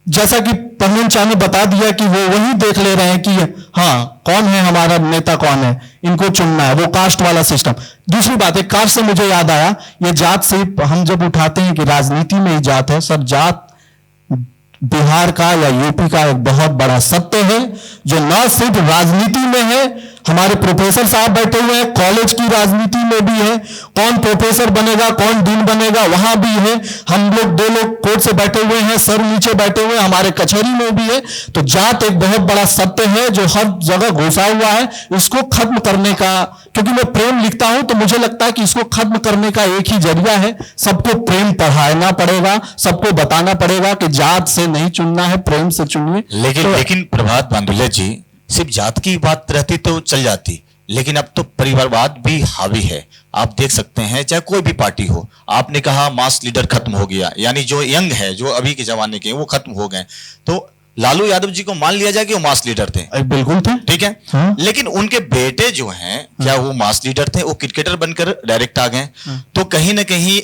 Speaker 1: जैसा कि पवन शाह ने बता दिया कि वो वही देख ले रहे हैं कि हाँ कौन है हमारा नेता, कौन है, इनको चुनना है, वो कास्ट वाला सिस्टम। दूसरी बात है, कास्ट से मुझे याद आया, ये जात से हम जब उठाते हैं कि राजनीति में ही जात है, सर जात बिहार का या यूपी का एक बहुत बड़ा सत्य है जो न सिर्फ राजनीति में है, हमारे प्रोफेसर साहब बैठे हुए हैं, कॉलेज की राजनीति में भी है, कौन प्रोफेसर बनेगा कौन डीन बनेगा वहां भी है, हम लोग 2 लोग कोर्ट से बैठे हुए हैं, सर नीचे बैठे हुए हैं, हमारे कचहरी में भी है। तो जात एक बहुत बड़ा सत्य है जो हर जगह घुसा हुआ है, इसको खत्म करने का, क्योंकि मैं प्रेम लिखता हूं तो मुझे लगता है कि इसको खत्म करने का एक ही जरिया है, सबको प्रेम पढ़ाना पड़ेगा, सबको बताना पड़ेगा कि जात से नहीं चुनना है, प्रेम से चुनिए।
Speaker 2: लेकिन प्रभात बांदुले जी, सिर्फ जात की बात रहती तो चल जाती, लेकिन अब तो परिवारवाद भी हावी है। आप देख सकते हैं चाहे कोई भी पार्टी हो, आपने कहा मास लीडर खत्म हो गया, यानी जो यंग है, जो अभी के जमाने के वो खत्म हो गए, तो लालू यादव जी को मान लिया जाए कि वो मास लीडर थे।
Speaker 1: बिल्कुल थे,
Speaker 2: ठीक है।
Speaker 1: हाँ।
Speaker 2: लेकिन उनके बेटे जो हैं, क्या वो मास लीडर थे? वो क्रिकेटर बनकर डायरेक्ट आ गए। तो कहीं ना कहीं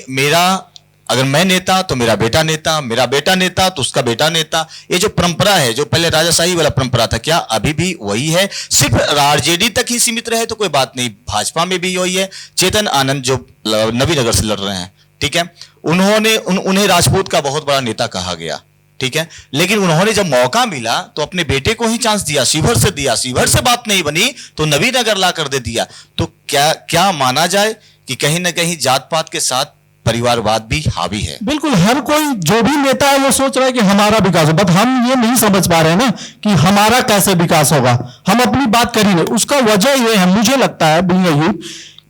Speaker 2: अगर मैं नेता तो मेरा बेटा नेता, मेरा बेटा नेता तो उसका बेटा नेता, ये जो परंपरा है, जो पहले राजाशाही वाला परंपरा था, क्या अभी भी वही है? सिर्फ आरजेडी तक ही सीमित रहे तो कोई बात नहीं, भाजपा में भी वही है। चेतन आनंद जो नवीनगर से लड़ रहे हैं, ठीक है, उन्हें राजपूत का बहुत बड़ा नेता कहा गया, ठीक है, लेकिन उन्होंने जब मौका मिला तो अपने बेटे को ही चांस दिया, शिवहर से दिया, शिवहर से बात नहीं बनी तो नवीनगर ला कर दे दिया। तो क्या माना जाए कि कहीं ना कहीं जात पात के साथ परिवारवाद भी हावी है?
Speaker 1: बिल्कुल, हर कोई जो भी नेता है वो सोच रहा है कि हमारा विकास हो, बट हम ये नहीं समझ पा रहे हैं ना कि हमारा कैसे विकास होगा। हम अपनी बात कर ही नहीं, उसका वजह ये है, मुझे लगता है बीइंग अ यूथ,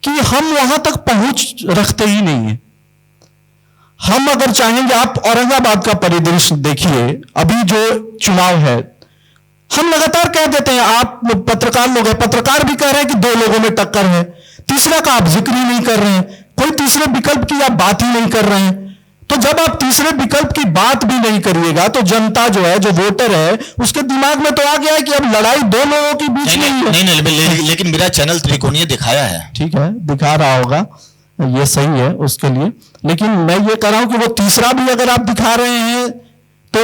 Speaker 1: कि हम वहां तक पहुंच रखते ही नहीं है। हम अगर चाहेंगे, आप औरंगाबाद का परिदृश्य देखिए, अभी जो चुनाव है, हम लगातार कह देते हैं, आप पत्रकार लोग हैं, पत्रकार भी कह रहे हैं कि 2 लोगों में टक्कर है, तीसरा का आप जिक्र ही नहीं कर रहे हैं, कोई तीसरे विकल्प की आप बात ही नहीं कर रहे हैं। तो जब आप तीसरे विकल्प की बात भी नहीं करिएगा तो जनता जो है, जो वोटर है, उसके दिमाग में तो आ गया है कि अब लड़ाई 2 लोगों के बीच में ही है।
Speaker 2: नहीं, लेकिन मेरा चैनल त्रिकोणीय दिखाया है।
Speaker 1: ठीक है, दिखा रहा होगा, ये सही है उसके लिए, लेकिन मैं ये कह रहा हूं कि वो तीसरा भी अगर आप दिखा रहे हैं तो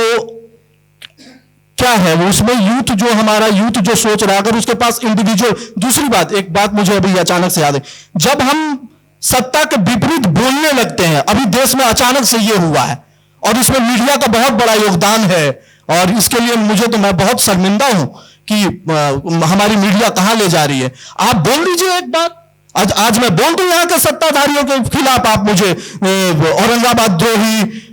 Speaker 1: क्या है वो, उसमें यूथ जो हमारा यूथ जो सोच रहा है, अगर उसके पास इंडिविजुअल। दूसरी बात, एक बात मुझे अभी अचानक से याद है, जब हम सत्ता के विपरीत बोलने लगते हैं, अभी देश में अचानक से ये हुआ है, और इसमें मीडिया का बहुत बड़ा योगदान है, और इसके लिए मैं बहुत शर्मिंदा हूं कि हमारी मीडिया कहां ले जा रही है। आप बोल दीजिए एक बात, आज मैं बोल दूं यहां के सत्ताधारियों के खिलाफ, आप मुझे औरंगाबाद द्रोही,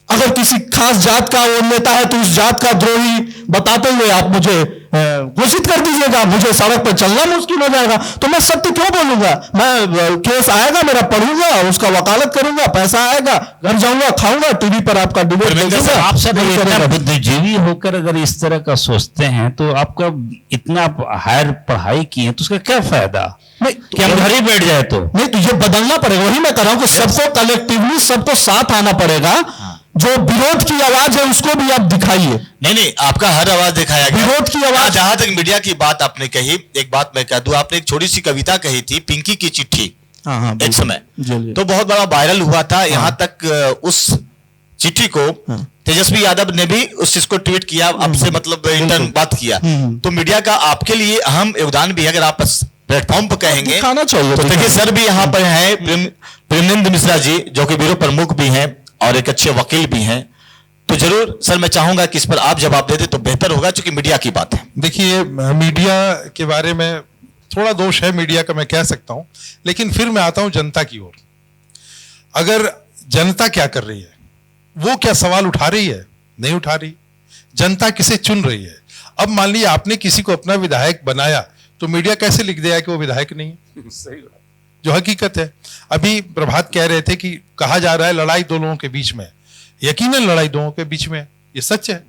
Speaker 1: अगर किसी खास जात का वो नेता है तो उस जात का द्रोही बताते हुए आप मुझे घोषित कर दीजिएगा, मुझे सड़क पर चलना मुश्किल हो जाएगा। तो मैं सत्य क्यों बोलूंगा? मैं केस आएगा मेरा, पढ़ूंगा, उसका वकालत करूंगा, पैसा आएगा, घर जाऊंगा, खाऊंगा, टीवी पर आपका डिबेट देखूंगा।
Speaker 3: आप सब इतना बुद्धिजीवी होकर अगर इस तरह का सोचते हैं तो आपका इतना हायर पढ़ाई की है तो उसका क्या फायदा? कि हम घर ही बैठ जाए तो
Speaker 1: नहीं, तो ये बदलना पड़ेगा। वही मैं कर रहा हूं कि सबको कलेक्टिवली, सबको साथ आना पड़ेगा। जो विरोध की आवाज है उसको भी आप दिखाइए।
Speaker 2: नहीं, आपका हर आवाज दिखाया गया।
Speaker 1: विरोध की आवाज,
Speaker 2: जहां तक मीडिया की बात आपने कही, एक बात मैं कह दूं, आपने एक छोटी सी कविता कही थी, पिंकी की चिट्ठी, एक समय तो बहुत बड़ा वायरल हुआ था। यहां तक उस चिट्ठी को तेजस्वी यादव ने भी उस चीज को ट्वीट किया, आपसे मतलब इंटर्न बात किया। तो मीडिया का आपके लिए अहम योगदान भी है। अगर आप प्लेटफॉर्म पर कहेंगे
Speaker 1: दिखाना चाहिए।
Speaker 2: तो देखिए सर भी यहाँ पर हैं, प्रेमनंद मिश्रा जी जो कि ब्यूरो प्रमुख भी हैं और एक अच्छे वकील भी हैं, तो जरूर सर मैं चाहूंगा कि इस पर आप जवाब दे दे तो बेहतर होगा, क्योंकि मीडिया की बात है।
Speaker 4: देखिए, मीडिया के बारे में थोड़ा दोष है मीडिया का, मैं कह सकता हूं, लेकिन फिर मैं आता हूं जनता की ओर। अगर जनता क्या कर रही है, वो क्या सवाल उठा रही है? नहीं उठा रही। जनता किसे चुन रही है? अब मान लीजिए आपने किसी को अपना विधायक बनाया तो मीडिया कैसे लिख देगा कि वो विधायक नहीं है? सही बात, जो हकीकत है। अभी प्रभात कह रहे थे कि कहा जा रहा है लड़ाई 2 लोगों के बीच में, यकीनन लड़ाई 2 लोगों के बीच में, ये सच है।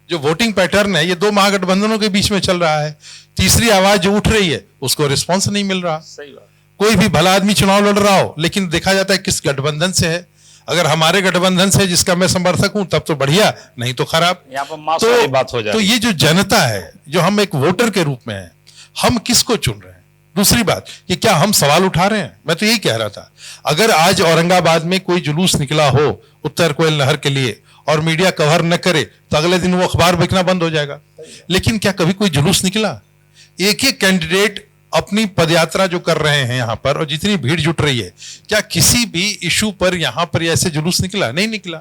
Speaker 4: जो वोटिंग पैटर्न है ये 2 महागठबंधनों के बीच में चल रहा है। तीसरी आवाज जो उठ रही है उसको रिस्पॉन्स नहीं मिल रहा। सही बात। कोई भी भला आदमी चुनाव लड़ रहा हो, लेकिन देखा जाता है किस गठबंधन से है। अगर हमारे गठबंधन से जिसका मैं समर्थक हूं तब तो बढ़िया, नहीं तो खराब।
Speaker 3: यहाँ पर मास वाली बात हो जाती।
Speaker 4: तो ये जो जनता है, जो हम एक वोटर के रूप में है, हम किसको चुन रहे हैं? दूसरी बात कि क्या हम सवाल उठा रहे हैं? मैं तो यही कह रहा था, अगर आज औरंगाबाद में कोई जुलूस निकला हो उत्तर कोयल नहर के लिए और मीडिया कवर न करे तो अगले दिन वो अखबार बिकना बंद हो जाएगा। लेकिन क्या कभी कोई जुलूस निकला? एक एक कैंडिडेट अपनी पदयात्रा जो कर रहे हैं यहां पर, और जितनी भीड़ जुट रही है, क्या किसी भी इशू पर यहां पर ऐसे जुलूस निकला? नहीं निकला।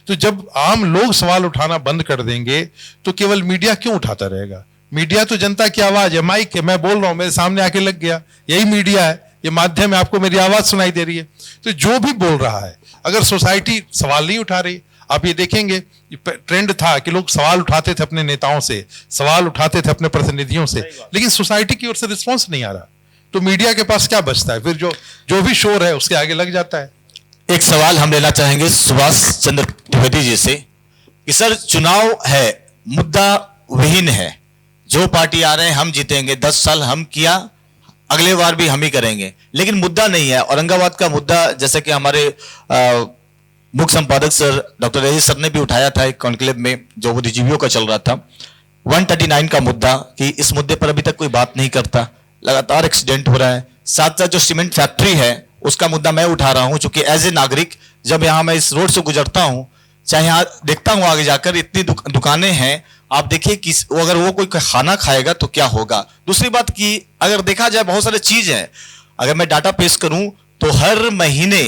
Speaker 4: तो जब आम लोग सवाल उठाना बंद कर देंगे तो केवल मीडिया क्यों उठाता रहेगा? मीडिया तो जनता की आवाज है, माइक है, मैं बोल रहा हूं, मेरे सामने आके लग गया, यही मीडिया है, ये माध्यम है, आपको मेरी आवाज सुनाई दे रही है। तो जो भी बोल रहा है, अगर सोसाइटी सवाल नहीं उठा रही, आप ये देखेंगे ट्रेंड था कि लोग सवाल उठाते थे अपने नेताओं से, सवाल उठाते थे अपने प्रतिनिधियों से, लेकिन सोसाइटी की ओर से रिस्पॉन्स नहीं आ रहा, तो मीडिया के पास क्या बचता है? फिर जो भी शोर है उसके आगे लग जाता है।
Speaker 2: एक सवाल हम लेना चाहेंगे सुभाष चंद्र त्रिवेदी जी से कि सर, चुनाव है, मुद्दा विहीन है, जो पार्टी आ रहे हैं हम जीतेंगे, 10 साल हम किया, अगले बार भी हम ही करेंगे, लेकिन मुद्दा नहीं है। औरंगाबाद का मुद्दा जैसे कि हमारे मुख्य संपादक सर डॉक्टर राजेश सर ने भी उठाया था एक कॉन्क्लेव में जो बुद्धिजीवियों का चल रहा था, 139 का मुद्दा, कि इस मुद्दे पर अभी तक कोई बात नहीं करता, लगातार एक्सीडेंट हो रहा है। साथ साथ जो सीमेंट फैक्ट्री है उसका मुद्दा मैं उठा रहा हूं, क्योंकि एज ए नागरिक जब यहां मैं इस रोड से गुजरता हूं, चाहे यहां देखता हूं आगे जाकर इतनी दुकानें हैं, आप देखिए कि अगर वो कोई खाना खाएगा तो क्या होगा। दूसरी बात कि अगर देखा जाए बहुत सारे चीज है, अगर मैं डाटा पेश करूं तो हर महीने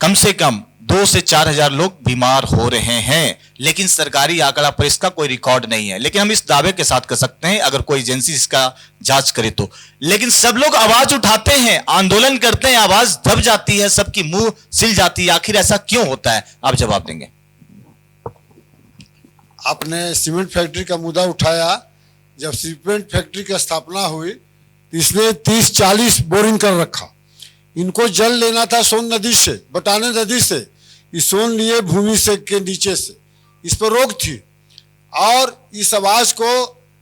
Speaker 2: कम से कम 2 से 4 हजार लोग बीमार हो रहे हैं, लेकिन सरकारी आंकड़ा पर इसका कोई रिकॉर्ड नहीं है। लेकिन हम इस दावे के साथ कर सकते हैं अगर कोई एजेंसी इसका जांच करे तो, लेकिन सब लोग आवाज उठाते हैं, आंदोलन करते हैं, आवाज दब जाती है, सबकी मुंह सिल जाती है, आखिर ऐसा क्यों होता है? आप जवाब देंगे।
Speaker 5: आपने सीमेंट फैक्ट्री का मुद्दा उठाया। जब सीमेंट फैक्ट्री की स्थापना हुई तो इसने 30-40 बोरिंग कर रखा। इनको जल लेना था सोन नदी से, बटाने नदी से, इस सोन लिए भूमि से के नीचे से, इस पर रोक थी। और इस आवाज को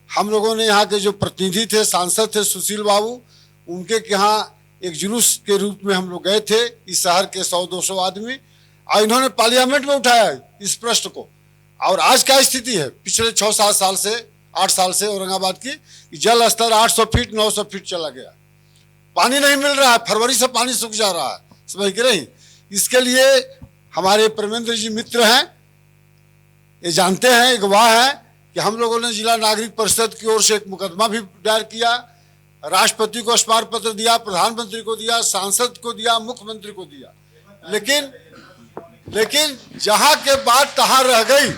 Speaker 5: हम लोगों ने, यहाँ के जो प्रतिनिधि थे, सांसद थे सुशील बाबू, उनके यहाँ एक जुलूस के रूप में हम लोग गए थे, इस शहर के 100-200 आदमी, और इन्होंने पार्लियामेंट में उठाया इस प्रश्न को। और आज क्या स्थिति है पिछले 6-7 साल से, 8 साल से औरंगाबाद की जल स्तर 800 फीट 900 फीट चला गया, पानी नहीं मिल रहा है, फरवरी से पानी सूख जा रहा है, समझ के नहीं। इसके लिए हमारे परमेंद्र जी मित्र हैं, ये जानते हैं, गवाह हैं कि हम लोगों ने जिला नागरिक परिषद की ओर से एक मुकदमा भी दायर किया, राष्ट्रपति को स्मारक पत्र दिया, प्रधानमंत्री को दिया, सांसद को दिया, मुख्यमंत्री को दिया, लेकिन जहां के बात तहां रह गई,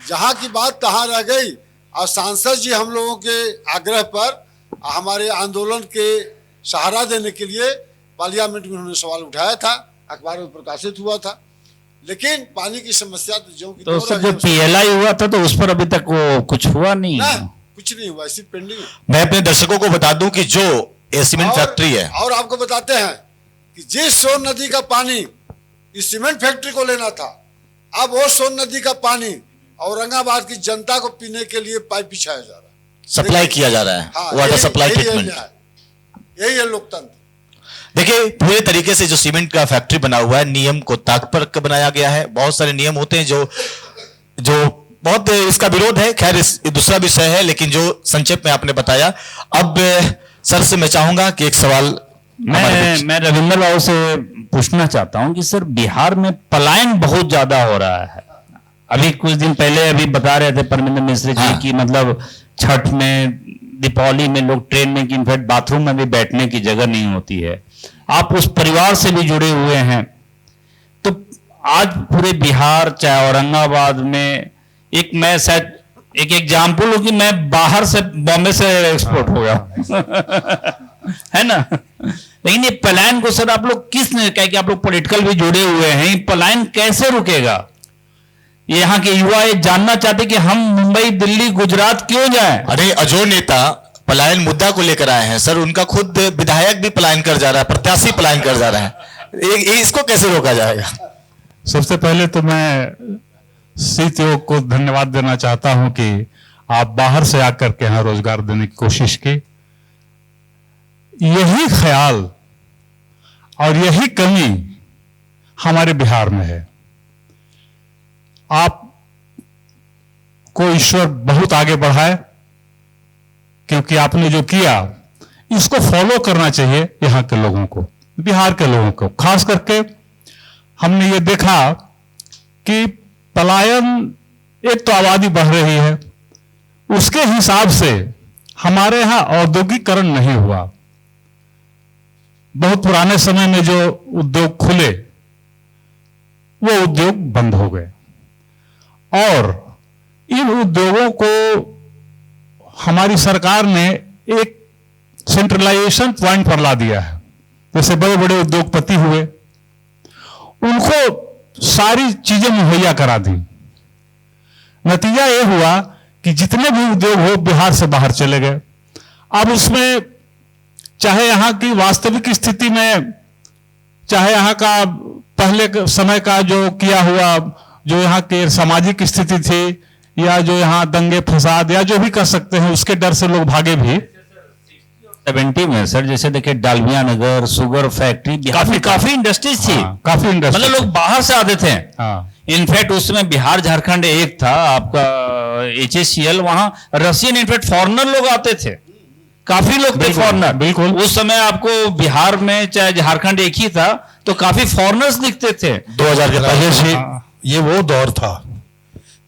Speaker 5: जहां की बात तहां रह गई। और सांसद जी हम लोगों के आग्रह पर हमारे आंदोलन के सहारा देने के लिए पार्लियामेंट में उन्होंने सवाल उठाया था, अखबार में प्रकाशित हुआ था, लेकिन पानी की समस्या तो जो
Speaker 3: तो उससे जो पीएलआई हुआ था तो उस पर अभी तक वो कुछ हुआ नहीं है,
Speaker 5: कुछ नहीं हुआ, इसी पेंडिंग।
Speaker 2: मैं अपने दर्शकों को बता दूं कि जो सीमेंट फैक्ट्री है,
Speaker 5: और आपको बताते हैं कि जिस सोन नदी का पानी इस सीमेंट फैक्ट्री को लेना था, अब वो सोन नदी का पानी औरंगाबाद की जनता को पीने के लिए पाइप बिछाया जा रहा है,
Speaker 2: सप्लाई किया जा रहा है,
Speaker 5: हाँ,
Speaker 2: वाटर सप्लाई
Speaker 5: यही
Speaker 2: ट्रीटमेंट।
Speaker 5: यही है लोकतंत्र।
Speaker 2: देखिए पूरे तरीके से जो सीमेंट का फैक्ट्री बना हुआ है, नियम को ताक पर बनाया गया है। बहुत सारे नियम होते हैं जो बहुत इसका विरोध है, खैर ये दूसरा विषय है, लेकिन जो संक्षेप में आपने बताया। अब सर से मैं चाहूंगा कि एक सवाल
Speaker 3: मैं रविंद्र बाबू से पूछना चाहता हूं कि सर, बिहार में पलायन बहुत ज्यादा हो रहा है। अभी कुछ दिन पहले अभी बता रहे थे परमेंद्र मिश्र जी की, मतलब छठ में, दीपावली में लोग ट्रेन में, इनफैक्ट बाथरूम में भी बैठने की जगह नहीं होती है। आप उस परिवार से भी जुड़े हुए हैं, तो आज पूरे बिहार, चाहे औरंगाबाद में, एक मैं शायद एक एग्जाम्पल हूं कि मैं बाहर से, बॉम्बे से एक्सपोर्ट हो गया है ना। लेकिन ये पलायन को सर आप लोग किसने कहा कि आप लोग पॉलिटिकल भी जुड़े हुए हैं, पलायन कैसे रुकेगा? ये यहाँ के युवा ये जानना चाहते कि हम मुंबई, दिल्ली, गुजरात क्यों जाएं?
Speaker 2: अरे अजो नेता पलायन मुद्दा को लेकर आए हैं सर, उनका खुद विधायक भी पलायन कर जा रहा है, प्रत्याशी पलायन कर जा रहा है, इसको कैसे रोका जाएगा?
Speaker 6: सबसे पहले तो मैं सीटीओ को धन्यवाद देना चाहता हूं कि आप बाहर से आकर के यहां रोजगार देने की कोशिश की। यही ख्याल और यही कमी हमारे बिहार में है। आप को ईश्वर बहुत आगे बढ़ाए, क्योंकि आपने जो किया इसको फॉलो करना चाहिए यहां के लोगों को, बिहार के लोगों को। खास करके हमने ये देखा कि पलायन, एक तो आबादी बढ़ रही है, उसके हिसाब से हमारे यहां औद्योगिकरण नहीं हुआ। बहुत पुराने समय में जो उद्योग खुले वो उद्योग बंद हो गए, और इन उद्योगों को हमारी सरकार ने एक सेंट्रलाइजेशन पॉइंट पर ला दिया है। जैसे बड़े बड़े उद्योगपति हुए, उनको सारी चीजें मुहैया करा दी। नतीजा यह हुआ कि जितने भी उद्योग हो बिहार से बाहर चले गए। अब उसमें चाहे यहां की वास्तविक स्थिति में, चाहे यहां का पहले समय का जो किया हुआ, जो यहाँ के सामाजिक स्थिति थी, या जो यहाँ दंगे फसाद या जो भी कर सकते हैं, उसके डर से लोग भागे भी।
Speaker 3: 70 में सर, जैसे देखिए डालमिया नगर, शुगर फैक्ट्री, काफी इंडस्ट्रीज थी।
Speaker 6: काफी इंडस्ट्री,
Speaker 3: मतलब लोग बाहर से आते थे।
Speaker 6: हाँ।
Speaker 3: इनफैक्ट उस समय बिहार झारखंड एक था आपका HACL, वहां रशियन इनफैक्ट फॉरेनर लोग आते थे, काफी लोग थे फॉरेनर।
Speaker 6: बिल्कुल
Speaker 3: उस समय आपको बिहार में चाहे झारखंड एक ही था तो काफी फॉरेनर्स दिखते थे।
Speaker 2: 2000 के पहले से
Speaker 4: ये वो दौर था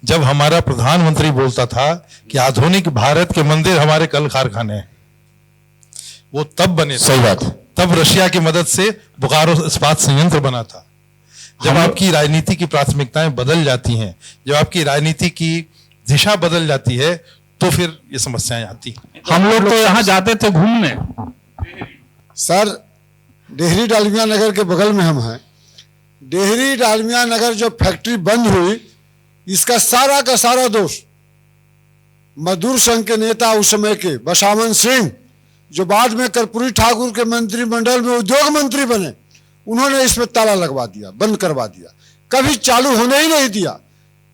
Speaker 4: जब हमारा प्रधानमंत्री बोलता था कि आधुनिक भारत के मंदिर हमारे कल कारखाने हैं। वो तब बने थे।
Speaker 2: सही बात।
Speaker 4: तब रशिया की मदद से बोकारो इस्पात संयंत्र बना था। जब आपकी राजनीति की प्राथमिकताएं बदल जाती हैं, जब आपकी राजनीति की दिशा बदल जाती है, तो फिर ये समस्याएं आती हैं।
Speaker 6: हम लोग तो यहाँ जाते थे घूमने।
Speaker 5: सर, डेहरी डालमिया नगर के बगल में हम हैं। डेहरी डालमिया नगर जो फैक्ट्री बंद हुई, इसका सारा का सारा दोष मजदूर संघ के नेता उस समय के बसावन सिंह, जो बाद में कर्पूरी ठाकुर के मंत्रिमंडल में उद्योग मंत्री बने, उन्होंने इसमें ताला लगवा दिया, बंद करवा दिया, कभी चालू होने ही नहीं दिया।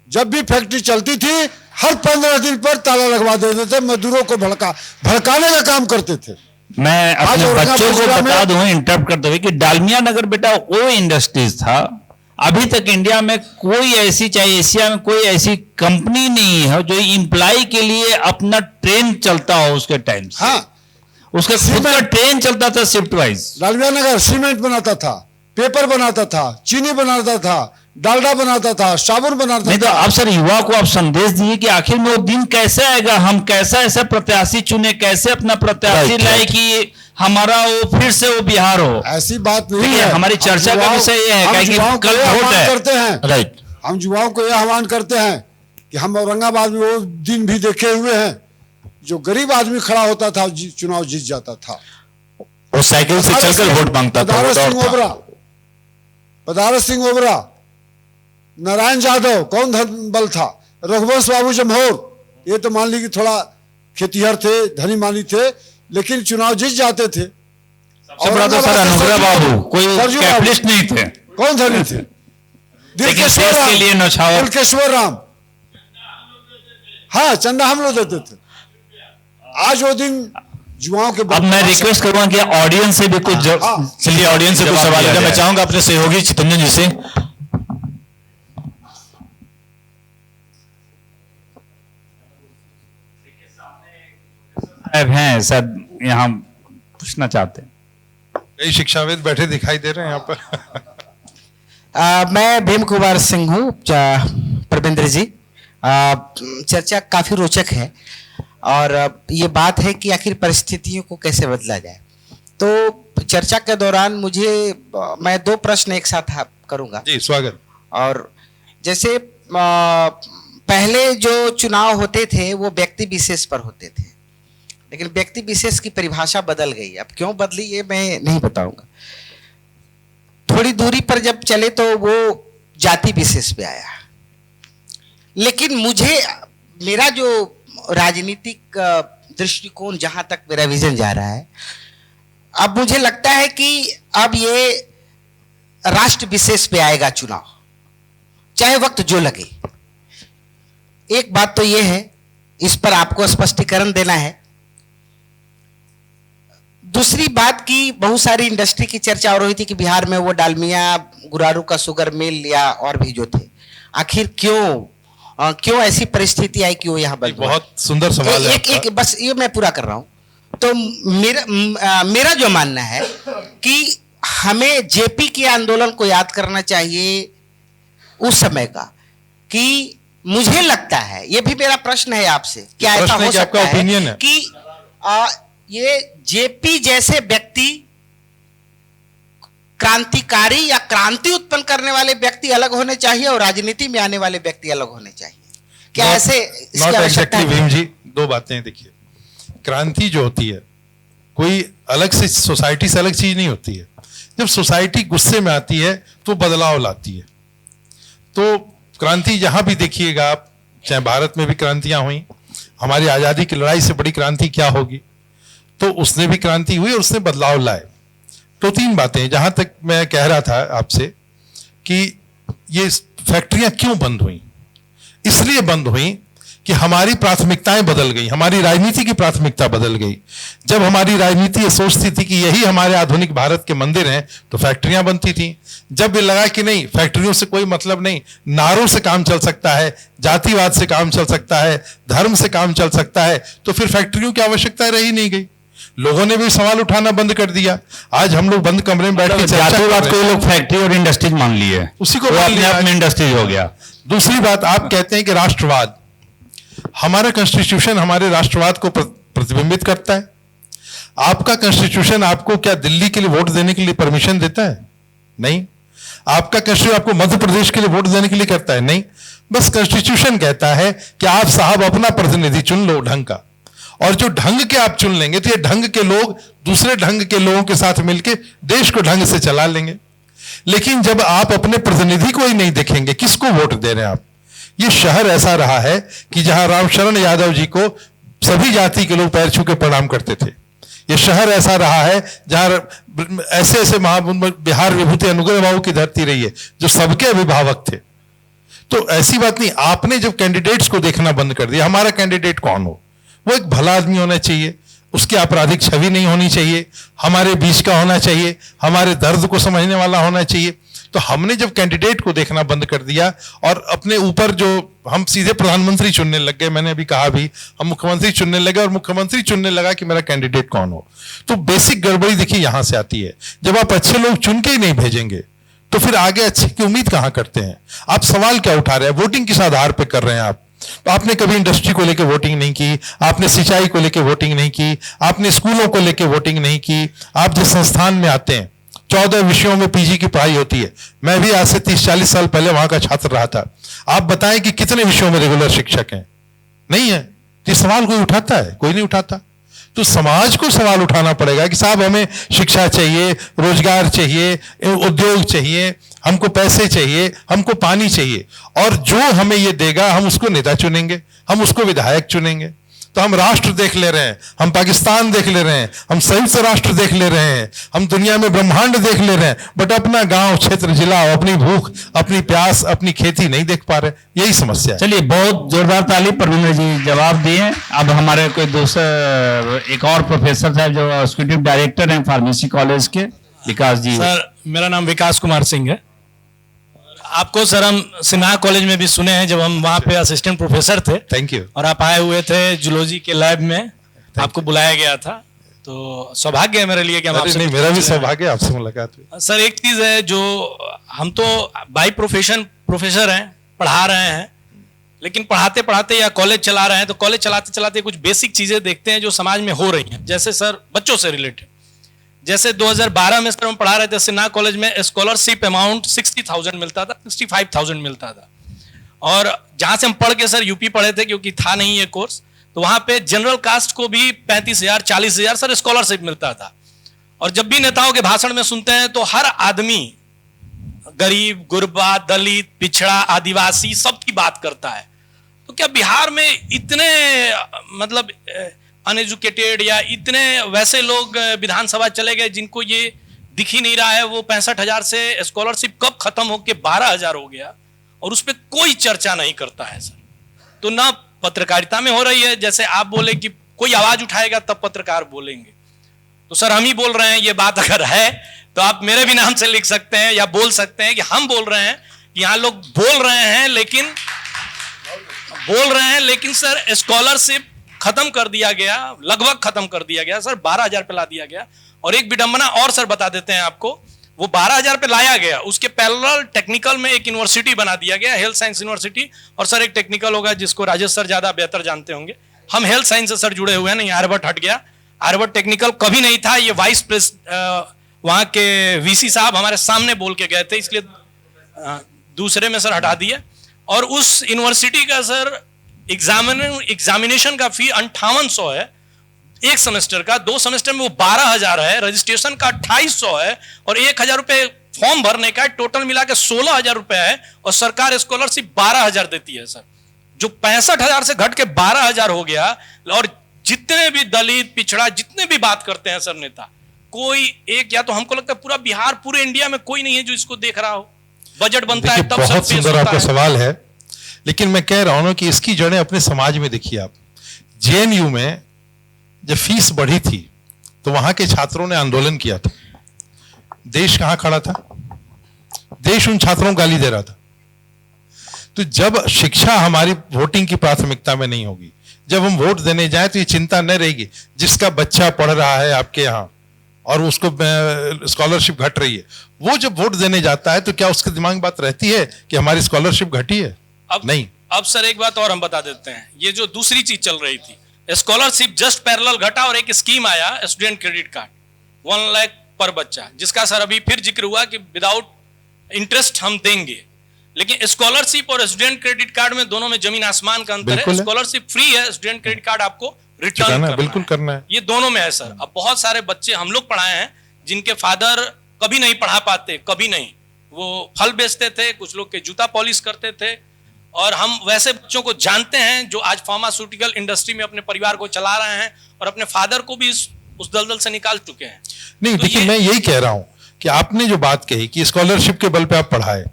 Speaker 5: जब भी फैक्ट्री चलती थी हर 15 दिन पर ताला लगवा देते थे, मजदूरों को भड़काने का काम करते थे।
Speaker 3: मैं अपने बच्चों को बता दूं इंटरप्ट करते हुए कि डालमिया नगर बेटा वो इंडस्ट्रीज था, अभी तक इंडिया में कोई ऐसी, चाहे एशिया में कोई ऐसी कंपनी नहीं है जो इंप्लाई के लिए अपना ट्रेन चलता हो उसके टाइम से।
Speaker 5: हाँ,
Speaker 3: उसका खुद का ट्रेन चलता था शिफ्ट वाइज।
Speaker 5: डालमिया नगर सीमेंट बनाता था, पेपर बनाता था, चीनी बनाता था, डालडा बनाता था, साबुन बनाता
Speaker 3: नहीं
Speaker 5: था।
Speaker 3: तो आप सर युवा को आप संदेश दिए कि आखिर में वो दिन कैसे आएगा, हम कैसा ऐसा प्रत्याशी चुने, कैसे अपना प्रत्याशी लाए कि हमारा वो फिर से वो बिहार हो।
Speaker 5: ऐसी बात नहीं है।
Speaker 3: हमारी चर्चा का विषय ये है कि कल वोट है।
Speaker 5: करते हैं
Speaker 2: राइट।
Speaker 5: हम युवाओं को यह आह्वान करते हैं कि हम औरंगाबाद में वो दिन भी देखे हुए हैं जो गरीब आदमी खड़ा होता था, चुनाव जीत जाता था,
Speaker 2: वो साइकिल से चलकर वोट मांगता था।
Speaker 5: पदारस सिंह ओबरा, नारायण यादव, कौन बल था, रघुवंश बाबू जमहोर, ये तो मान ली कि थोड़ा खेतीहर थे, धनी मानी थे, लेकिन चुनाव जीत जाते थे।
Speaker 3: और सर अनुग्रह बाबू कोई कैपिटलिस्ट नहीं थे,
Speaker 5: कौन धनी थे? दिलकेश्वर राम, हाँ, चंदा हम लोग देते थे। आज वो दिन युवाओं के।
Speaker 3: अब मैं रिक्वेस्ट करूंगा कि ऑडियंस से भी कुछ
Speaker 2: चलिए ऑडियंस से कुछ सवाल है। मैं चाहूंगा अपने सहयोगी चितरंजन जी से।
Speaker 3: हैं सर, यहाँ पूछना चाहते हैं।
Speaker 4: कई शिक्षाविद बैठे दिखाई दे रहे हैं यहाँ पर।
Speaker 7: मैं भीम कुमार सिंह हूँ। परविंद्र जी, चर्चा काफी रोचक है और ये बात है कि आखिर परिस्थितियों को कैसे बदला जाए। तो चर्चा के दौरान मैं 2 प्रश्न एक साथ करूंगा।
Speaker 4: जी, स्वागत।
Speaker 7: और जैसे पहले जो चुनाव होते थे वो व्यक्ति विशेष पर होते थे, लेकिन व्यक्ति विशेष की परिभाषा बदल गई। अब क्यों बदली ये मैं नहीं बताऊंगा। थोड़ी दूरी पर जब चले तो वो जाति विशेष पे आया। लेकिन मेरा जो राजनीतिक दृष्टिकोण, जहां तक मेरा विजन जा रहा है, अब मुझे लगता है कि अब ये राष्ट्र विशेष पे आएगा चुनाव, चाहे वक्त जो लगे। एक बात तो ये है, इस पर आपको स्पष्टीकरण देना है। दूसरी बात की बहुत सारी इंडस्ट्री की चर्चा हो रही थी कि बिहार में वो डालमिया, गुरारू का शुगर मिल या और भी जो थे, आखिर क्यों ऐसी परिस्थिति आई कि वो यहाँ बंद?
Speaker 4: बहुत सुंदर सवाल है।
Speaker 7: एक बस ये मैं पूरा कर रहा हूं। तो मेरा जो मानना है कि हमें जेपी के आंदोलन को याद करना चाहिए उस समय का, कि मुझे लगता है, ये भी मेरा प्रश्न है आपसे, क्या ऐसा हो सकता है कि ये जेपी जैसे व्यक्ति, क्रांतिकारी या क्रांति उत्पन्न करने वाले व्यक्ति अलग होने चाहिए और राजनीति में आने वाले व्यक्ति अलग होने चाहिए? क्या ऐसे इसकी आवश्यकता है?
Speaker 4: भीम जी, 2 बातें देखिए। क्रांति जो होती है कोई अलग से सोसाइटी से अलग चीज नहीं होती है। जब सोसाइटी गुस्से में आती है तो बदलाव लाती है। तो क्रांति जहां भी देखिएगा आप, चाहे भारत में भी क्रांतियां हुई, हमारी आजादी की लड़ाई से बड़ी क्रांति क्या होगी, तो उसने भी क्रांति हुई और उसने बदलाव लाए। तो 3 बातें जहां तक मैं कह रहा था आपसे कि ये फैक्ट्रियां क्यों बंद हुई। इसलिए बंद हुई कि हमारी प्राथमिकताएं बदल गई, हमारी राजनीति की प्राथमिकता बदल गई। जब हमारी राजनीति ये सोचती थी कि यही हमारे आधुनिक भारत के मंदिर हैं तो फैक्ट्रियां बनती थी। जब ये लगा कि नहीं, फैक्ट्रियों से कोई मतलब नहीं, नारों से काम चल सकता है, जातिवाद से काम चल सकता है, धर्म से काम चल सकता है, तो फिर फैक्ट्रियों की आवश्यकता रही नहीं गई। लोगों ने भी सवाल उठाना बंद कर दिया। आज हम लोग बंद कमरे में बैठ के चर्चा कर
Speaker 3: जातिवाद
Speaker 4: रहे
Speaker 3: को
Speaker 4: हैं।
Speaker 3: लोग फैक्ट्री और इंडस्ट्रीज मान लिए,
Speaker 4: उसी को
Speaker 3: वो
Speaker 4: मान
Speaker 3: अपने
Speaker 4: लिया
Speaker 3: आप में इंडस्ट्रीज हो गया।
Speaker 4: दूसरी बात, आप कहते हैं कि राष्ट्रवाद, हमारा कॉन्स्टिट्यूशन हमारे राष्ट्रवाद को प्रतिबिंबित करता है। आपका कॉन्स्टिट्यूशन आपको क्या दिल्ली के लिए वोट देने के लिए परमिशन देता है? नहीं। आपका कॉन्स्टिट्यूशन आपको मध्य प्रदेश के लिए वोट देने के लिए करता है? नहीं। बस कॉन्स्टिट्यूशन कहता है कि आप साहब अपना प्रतिनिधि चुन लो ढंग का, और जो ढंग के आप चुन लेंगे तो ये ढंग के लोग दूसरे ढंग के लोगों के साथ मिलकर देश को ढंग से चला लेंगे। लेकिन जब आप अपने प्रतिनिधि को ही नहीं देखेंगे, किसको वोट दे रहे हैं आप? ये शहर ऐसा रहा है कि जहां रामशरण यादव जी को सभी जाति के लोग पैर छू के प्रणाम करते थे। ये शहर ऐसा रहा है जहां ऐसे ऐसे बिहार विभूति अनुग्रह बाबू की धरती रही है जो सबके अभिभावक थे। तो ऐसी बात नहीं, आपने जब कैंडिडेट्स को देखना बंद कर दिया, हमारा कैंडिडेट कौन हो, वो एक भला आदमी होना चाहिए, उसकी आपराधिक छवि नहीं होनी चाहिए, हमारे बीच का होना चाहिए, हमारे दर्द को समझने वाला होना चाहिए। तो हमने जब कैंडिडेट को देखना बंद कर दिया और अपने ऊपर जो हम सीधे प्रधानमंत्री चुनने लग गए, मैंने अभी कहा भी, हम मुख्यमंत्री चुनने लगे और मुख्यमंत्री चुनने लगा कि मेरा कैंडिडेट कौन हो। तो बेसिक गड़बड़ी देखिए यहां से आती है। जब आप अच्छे लोग चुन के ही नहीं भेजेंगे तो फिर आगे अच्छे की उम्मीद कहां करते हैं? आप सवाल क्या उठा रहे हैं? वोटिंग किस आधार पर कर रहे हैं आप? तो आपने कभी इंडस्ट्री को लेकर वोटिंग नहीं की, आपने सिंचाई को लेकर वोटिंग नहीं की, आपने स्कूलों को लेकर वोटिंग नहीं की। आप जिस संस्थान में आते हैं 14 विषयों में पीजी की पढ़ाई होती है, मैं भी आज से 30-40 साल पहले वहां का छात्र रहा था। आप बताएं कि कितने विषयों में रेगुलर शिक्षक हैं? नहीं है। तो सवाल कोई उठाता है? कोई नहीं उठाता। तो समाज को सवाल उठाना पड़ेगा कि साहब हमें शिक्षा चाहिए, रोजगार चाहिए, उद्योग चाहिए, हमको पैसे चाहिए, हमको पानी चाहिए, और जो हमें ये देगा हम उसको नेता चुनेंगे, हम उसको विधायक चुनेंगे। तो हम राष्ट्र देख ले रहे हैं, हम पाकिस्तान देख ले रहे हैं, हम संयुक्त राष्ट्र देख ले रहे हैं, हम दुनिया में ब्रह्मांड देख ले रहे हैं, बट अपना गांव, क्षेत्र, जिला, अपनी भूख, अपनी प्यास, अपनी खेती नहीं देख पा रहे। यही समस्या है।
Speaker 3: चलिए, बहुत जोरदार ताली। परमेंद्र जी जवाब दिए। अब हमारे कोई दूसरा एक और प्रोफेसर साहब जो एग्जीक्यूटिव डायरेक्टर हैं फार्मेसी कॉलेज के, विकास जी।
Speaker 8: सर, मेरा नाम विकास कुमार सिंह है। आपको सर हम सिन्हा कॉलेज में भी सुने हैं जब हम वहाँ पे असिस्टेंट प्रोफेसर थे।
Speaker 4: Thank you.
Speaker 8: और आप आए हुए थे जूलॉजी के लैब में, आपको बुलाया गया था। तो सौभाग्य है मेरे लिए कि हम आपसे
Speaker 4: नहीं, मेरा भी सौभाग्य आपसे मुलाकात हुई।
Speaker 8: सर, एक चीज है जो हम तो बाई प्रोफेशन प्रोफेसर हैं, पढ़ा रहे हैं, लेकिन पढ़ाते पढ़ाते या कॉलेज चला रहे हैं तो कॉलेज चलाते चलाते कुछ बेसिक चीजें देखते हैं जो समाज में हो रही हैं। जैसे सर बच्चों से रिलेटेड, जैसे 2012 में सर हम पढ़ा रहे थे सिन्हा कॉलेज में, स्कॉलरशिप अमाउंट 60,000 मिलता था, 65,000 मिलता था। और जहां से हम पढ़ के सर यूपी पढ़े थे, क्योंकि था नहीं ये कोर्स, तो वहां पे जनरल कास्ट को भी 35,000 40,000 सर स्कॉलरशिप मिलता था। और जब भी नेताओं के भाषण में सुनते हैं तो हर आदमी गरीब, गुरबा, दलित, पिछड़ा, आदिवासी सबकी बात करता है। तो क्या बिहार में इतने मतलब अनएजुकेटेड या इतने वैसे लोग विधानसभा चले गए जिनको ये दिख ही नहीं रहा है वो 65,000 से स्कॉलरशिप कब खत्म होके 12,000 हो गया और उस पर कोई चर्चा नहीं करता है सर? तो ना पत्रकारिता में हो रही है, जैसे आप बोले कि कोई आवाज उठाएगा तब पत्रकार बोलेंगे, तो सर हम ही बोल रहे हैं। ये बात अगर है तो आप मेरे भी नाम से लिख सकते हैं या बोल सकते हैं कि हम बोल रहे हैं कि यहाँ लोग बोल रहे हैं लेकिन सर स्कॉलरशिप खत्म कर दिया गया, लगभग खत्म कर दिया गया सर, 12,000 पे ला दिया गया। और एक विडंबना और सर बता देते हैं आपको, वो 12,000 पे लाया गया, उसके पैरेलल टेक्निकल में एक यूनिवर्सिटी बना दिया गया, हेल्थ साइंस यूनिवर्सिटी। और सर एक टेक्निकल होगा जिसको राजेश सर ज्यादा बेहतर जानते होंगे, हम हेल्थ साइंस से सर जुड़े हुए हैं, नहीं आर्यभट्ट हट गया, आर्यभट्ट टेक्निकल कभी नहीं था। ये वाइस प्रेसिडेंट वहां के वीसी साहब हमारे सामने बोल के गए थे, इसलिए दूसरे में सर हटा दिया। और उस यूनिवर्सिटी का सर एग्जामिनेशन का फी 5800 है, एक सेमेस्टर का, 2 सेमेस्टर में वो 12,000 है, रजिस्ट्रेशन का 2800 है और 1,000 रुपए फॉर्म भरने का, टोटल मिला के 16,000 रुपए है और सरकार स्कॉलरशिप 12,000 देती है सर। जो 65,000 से घट के 12,000 हो गया। और जितने भी दलित पिछड़ा जितने भी बात करते हैं सर नेता, कोई एक, या तो हमको लगता है पूरा बिहार, पूरे इंडिया में कोई नहीं है जो इसको देख रहा हो। बजट बनता है तब सब
Speaker 4: बहुत
Speaker 8: पेश
Speaker 4: सुंदर
Speaker 8: होता
Speaker 4: आपका
Speaker 8: है।
Speaker 4: सवाल है, लेकिन मैं कह रहा हूं कि इसकी जड़ें अपने समाज में देखिए आप। जेएनयू में जब फीस बढ़ी थी तो वहां के छात्रों ने आंदोलन किया था। देश कहां खड़ा था? देश उन छात्रों को गाली दे रहा था। तो जब शिक्षा हमारी वोटिंग की प्राथमिकता में नहीं होगी, जब हम वोट देने जाएं तो ये चिंता न रहेगी जिसका बच्चा पढ़ रहा है आपके यहाँ और उसको स्कॉलरशिप घट रही है, वो जब वोट देने जाता है तो क्या उसके दिमाग में बात रहती है कि हमारी स्कॉलरशिप घटी है? नहीं।
Speaker 8: अब सर एक बात और हम बता देते हैं, ये जो दूसरी चीज चल रही थी, स्कॉलरशिप जस्ट पैरेलल घटा और एक स्कीम आया स्टूडेंट क्रेडिट कार्ड 1 लाख पर बच्चा, जिसका सर अभी फिर जिक्र हुआ कि विदाउट इंटरेस्ट हम देंगे। लेकिन स्कॉलरशिप और स्टूडेंट क्रेडिट कार्ड में दोनों में जमीन आसमान का अंतर है। स्कॉलरशिप फ्री है, स्टूडेंट क्रेडिट कार्ड आपको रिटर्न
Speaker 4: बिल्कुल करना है।
Speaker 8: ये दोनों में है सर। अब बहुत सारे बच्चे हम लोग पढ़ाए हैं जिनके फादर कभी नहीं पढ़ा पाते, कभी नहीं, वो फल बेचते थे, कुछ लोग के जूता पॉलिश करते थे, और हम वैसे बच्चों को जानते हैं जो आज फार्मास्यूटिकल इंडस्ट्री में अपने परिवार को चला रहे हैं और अपने फादर को भी उस दलदल से निकाल चुके हैं।
Speaker 4: नहीं, देखिए मैं यही कह रहा हूं कि आपने जो बात कही कि स्कॉलरशिप के बल पे आप पढ़ाए,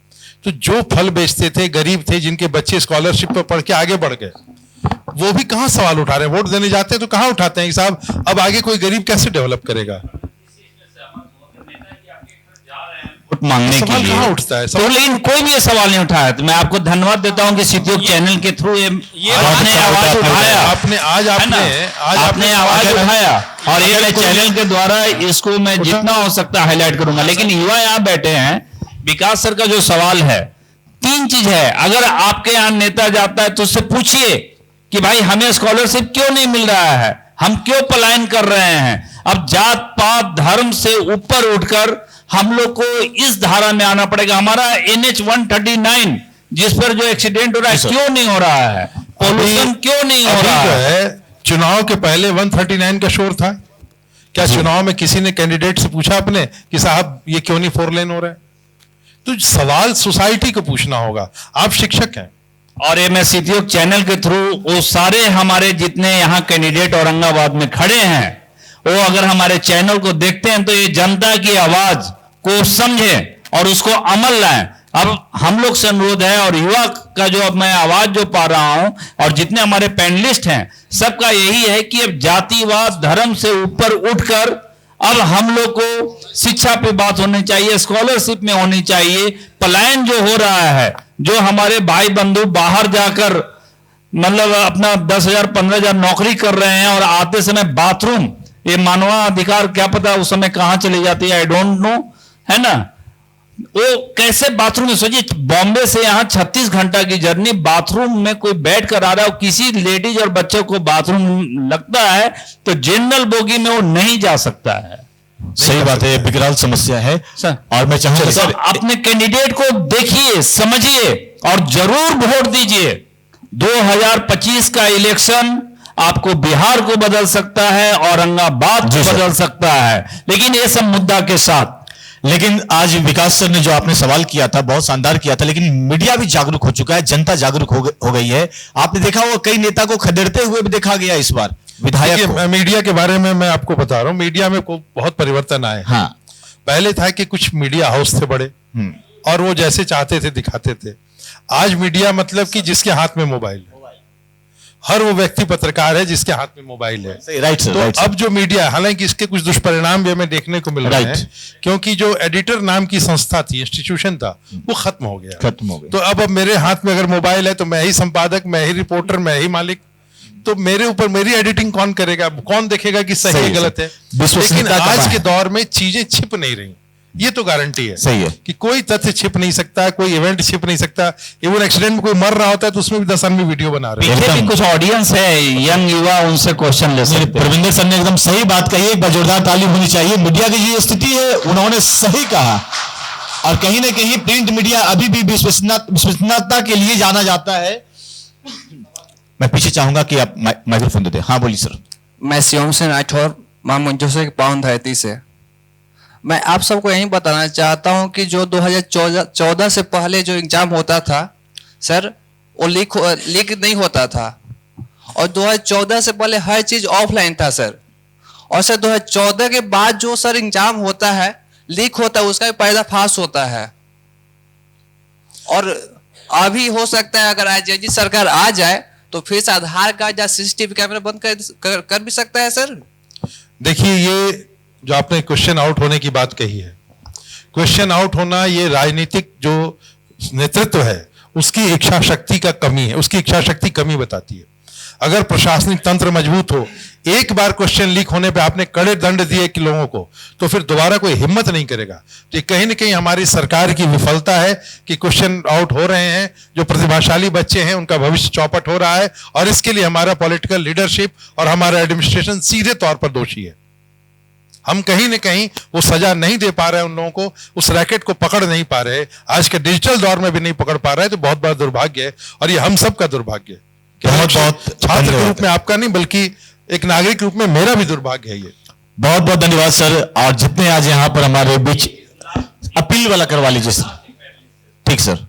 Speaker 4: तो जो फल बेचते थे, गरीब थे, जिनके बच्चे स्कॉलरशिप पर पढ़ के आगे बढ़ गए, वो भी कहां सवाल उठा रहे हैं? वोट देने जाते हैं तो कहां उठाते हैं कि साहब अब आगे कोई गरीब कैसे डेवलप करेगा?
Speaker 3: मांगने के
Speaker 4: सवाल
Speaker 3: लिए
Speaker 4: कहां उठता है?
Speaker 3: तो लेकिन कोई भी ये सवाल नहीं उठाया। तो मैं आपको धन्यवाद देता हूं कि सिद्योग चैनल के थ्रू
Speaker 8: ये
Speaker 3: आपने आवाज उठाया,
Speaker 4: आपने आज
Speaker 3: है ना? आपने आवाज उठाया और ये मैं चैनल के द्वारा इसको मैं जितना हो सकता हाईलाइट करूंगा। लेकिन युवा यहाँ बैठे हैं, विकास सर का जो सवाल है, 3 चीज है। अगर आपके यहाँ नेता जाता है तो उससे पूछिए कि भाई हमें स्कॉलरशिप क्यों नहीं मिल रहा है, हम क्यों पलायन कर रहे हैं। अब जात पात धर्म से ऊपर उठकर हम लोग को इस धारा में आना पड़ेगा। हमारा NH 139 जिस पर जो एक्सीडेंट हो रहा है क्यों नहीं हो रहा है, पॉल्यूशन क्यों नहीं हो रहा है?
Speaker 4: चुनाव के पहले 139 का शोर था क्या? चुनाव में किसी ने कैंडिडेट से पूछा अपने कि साहब ये क्यों नहीं 4 लेन हो रहा है? तो सवाल सोसाइटी को पूछना होगा। आप शिक्षक हैं।
Speaker 3: और ये मैं सिद्योग चैनल के थ्रू वो सारे हमारे जितने यहाँ कैंडिडेट औरंगाबाद में खड़े हैं, वो अगर हमारे चैनल को देखते हैं तो ये जनता की आवाज को समझे और उसको अमल लाएं। अब हम लोग से अनुरोध है, और युवा का जो अब मैं आवाज जो पा रहा हूं और जितने हमारे पैनलिस्ट हैं सबका यही है कि अब जातिवाद धर्म से ऊपर उठकर अब हम लोग को शिक्षा पे बात होनी चाहिए, स्कॉलरशिप में होनी चाहिए। पलायन जो हो रहा है, जो हमारे भाई बंधु बाहर जाकर मतलब अपना 10,000 15,000 नौकरी कर रहे हैं और आते समय बाथरूम, ये मानवाधिकार क्या पता उस समय कहां चली जाती है, आई डोंट नो, है ना? वो कैसे बाथरूम में, सोचिए बॉम्बे से यहां 36 घंटा की जर्नी, बाथरूम में कोई बैठ कर आ रहा है, किसी लेडीज और बच्चों को बाथरूम लगता है तो जनरल बोगी में वो नहीं जा सकता है।
Speaker 2: सही बात है, विकराल समस्या है
Speaker 3: सर।
Speaker 2: और मैं चाहूंगा
Speaker 3: तो
Speaker 2: सर
Speaker 3: अपने कैंडिडेट को देखिए, समझिए और जरूर वोट दीजिए। 2025 का इलेक्शन आपको बिहार को बदल सकता है, औरंगाबाद को बदल सकता है, लेकिन ये सब मुद्दा के साथ।
Speaker 2: लेकिन आज विकास सर ने जो आपने सवाल किया था बहुत शानदार किया था, लेकिन मीडिया भी जागरूक हो चुका है, जनता जागरूक हो गई है। आपने देखा वो कई नेता को खदेड़ते हुए भी देखा गया इस बार विधायक को।
Speaker 4: मीडिया के बारे में मैं आपको बता रहा हूं, मीडिया में बहुत परिवर्तन आए।
Speaker 2: हाँ,
Speaker 4: पहले था कि कुछ मीडिया हाउस थे बड़े और वो जैसे चाहते थे दिखाते थे। आज मीडिया मतलब कि जिसके हाथ में मोबाइल है, हर वो व्यक्ति पत्रकार है जिसके हाथ में मोबाइल है।
Speaker 2: राइट सर,
Speaker 4: तो
Speaker 2: राइट
Speaker 4: अब जो मीडिया, हालांकि इसके कुछ दुष्परिणाम भी हमें देखने को मिल रहे हैं, क्योंकि जो एडिटर नाम की संस्था थी, इंस्टीट्यूशन था, वो खत्म हो गया।
Speaker 2: खत्म हो गया।
Speaker 4: तो अब मेरे हाथ में अगर मोबाइल है तो मैं ही संपादक, मैं ही रिपोर्टर, मैं ही मालिक। तो मेरे ऊपर मेरी एडिटिंग कौन करेगा? कौन देखेगा कि सही है गलत है? लेकिन आज के दौर में चीजें छिप नहीं रही, ये तो गारंटी है।
Speaker 2: सही है
Speaker 4: कि कोई तथ्य छिप नहीं सकता, कोई इवेंट छिप नहीं सकता। इवन एक्सीडेंट में कोई मर रहा होता है तो उसमें भी 10 आदमी वीडियो बना रहे हैं।
Speaker 3: पीछे भी कुछ ऑडियंस है, यंग युवा, उनसे क्वेश्चन ले सकते हैं।
Speaker 2: प्रविंदर सर ने एकदम सही बात कही, एक बार जोरदार ताली होनी चाहिए। मीडिया की जो स्थिति है उन्होंने सही कहा, और कहीं ना कहीं प्रिंट मीडिया अभी भी विश्वसनीयता के लिए जाना जाता है। मैं पीछे चाहूंगा कि आप माइक्रोफोन दे दें। हाँ बोलिए सर।
Speaker 9: मैं शिवम सिंह राठौर मां मंजूसर के पावन धरती से। मैं आप सबको यही बताना चाहता हूं कि जो 2014 से पहले जो एग्जाम होता था सर, वो लीक नहीं होता था, और 2014 से पहले हर चीज ऑफलाइन था सर। और सर 2014 के बाद जो सर एग्जाम होता है, लीक होता है, उसका भी पर्दाफाश होता है। और अभी हो सकता है अगर आईजेजी सरकार आ जाए तो फिर से आधार कार्ड या सीसीटीवी कैमरा बंद कर भी सकता है सर।
Speaker 4: देखिए, ये जो आपने क्वेश्चन आउट होने की बात कही है, क्वेश्चन आउट होना ये राजनीतिक जो नेतृत्व है उसकी इच्छा शक्ति का कमी है, उसकी इच्छा शक्ति कमी बताती है। अगर प्रशासनिक तंत्र मजबूत हो, एक बार क्वेश्चन लीक होने पे आपने कड़े दंड दिए कि लोगों को, तो फिर दोबारा कोई हिम्मत नहीं करेगा। तो ये कहीं ना कहीं हमारी सरकार की विफलता है कि क्वेश्चन आउट हो रहे हैं, जो प्रतिभाशाली बच्चे हैं उनका भविष्य चौपट हो रहा है, और इसके लिए हमारा पॉलिटिकल लीडरशिप और हमारा एडमिनिस्ट्रेशन सीधे तौर पर दोषी है। हम कहीं ना कहीं वो सजा नहीं दे पा रहे हैं उन लोगों को, उस रैकेट को पकड़ नहीं पा रहे, आज के डिजिटल दौर में भी नहीं पकड़ पा रहे हैं, तो बहुत बड़ा दुर्भाग्य है, और ये हम सब का दुर्भाग्य है।
Speaker 2: बहुत
Speaker 4: छात्र के रूप में आपका नहीं, बल्कि एक नागरिक के रूप में मेरा भी दुर्भाग्य है ये।
Speaker 2: बहुत बहुत धन्यवाद सर। और जितने आज यहाँ पर हमारे बीच, अपील वाला करवा लीजिए सर। ठीक सर।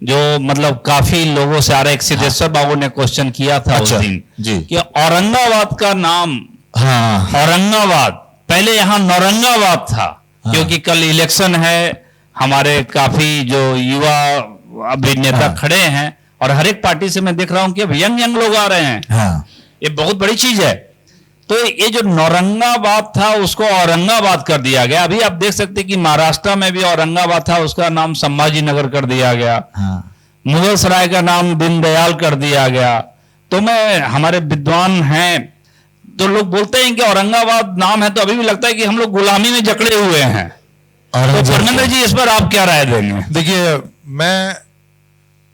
Speaker 3: जो मतलब काफी लोगों से आ रहा है, एक सिद्धेश्वर बाबू ने क्वेश्चन किया था
Speaker 2: अच्छा,
Speaker 3: उस दिन
Speaker 2: जी।
Speaker 3: कि औरंगाबाद का नाम,
Speaker 2: हाँ,
Speaker 3: औरंगाबाद पहले यहाँ नौरंगाबाद था। क्योंकि कल इलेक्शन है, हमारे काफी जो युवा अभी नेता खड़े हैं, और हर एक पार्टी से मैं देख रहा हूं कि अब यंग लोग आ रहे हैं।
Speaker 2: हाँ,
Speaker 3: ये बहुत बड़ी चीज है। तो ये जो नौरंगाबाद था उसको औरंगाबाद कर दिया गया। अभी आप देख सकते हैं कि महाराष्ट्र में भी औरंगाबाद था, उसका नाम संभाजी नगर कर दिया गया। मुगल सराय का नाम दीनदयाल कर दिया गया। तो मैं, हमारे विद्वान हैं तो लोग बोलते हैं कि औरंगाबाद नाम है, तो अभी भी लगता है कि हम लोग गुलामी में जकड़े हुए हैं। तो धर्मेंद्र जी, इस पर आप क्या राय देंगे?
Speaker 4: देखिए, मैं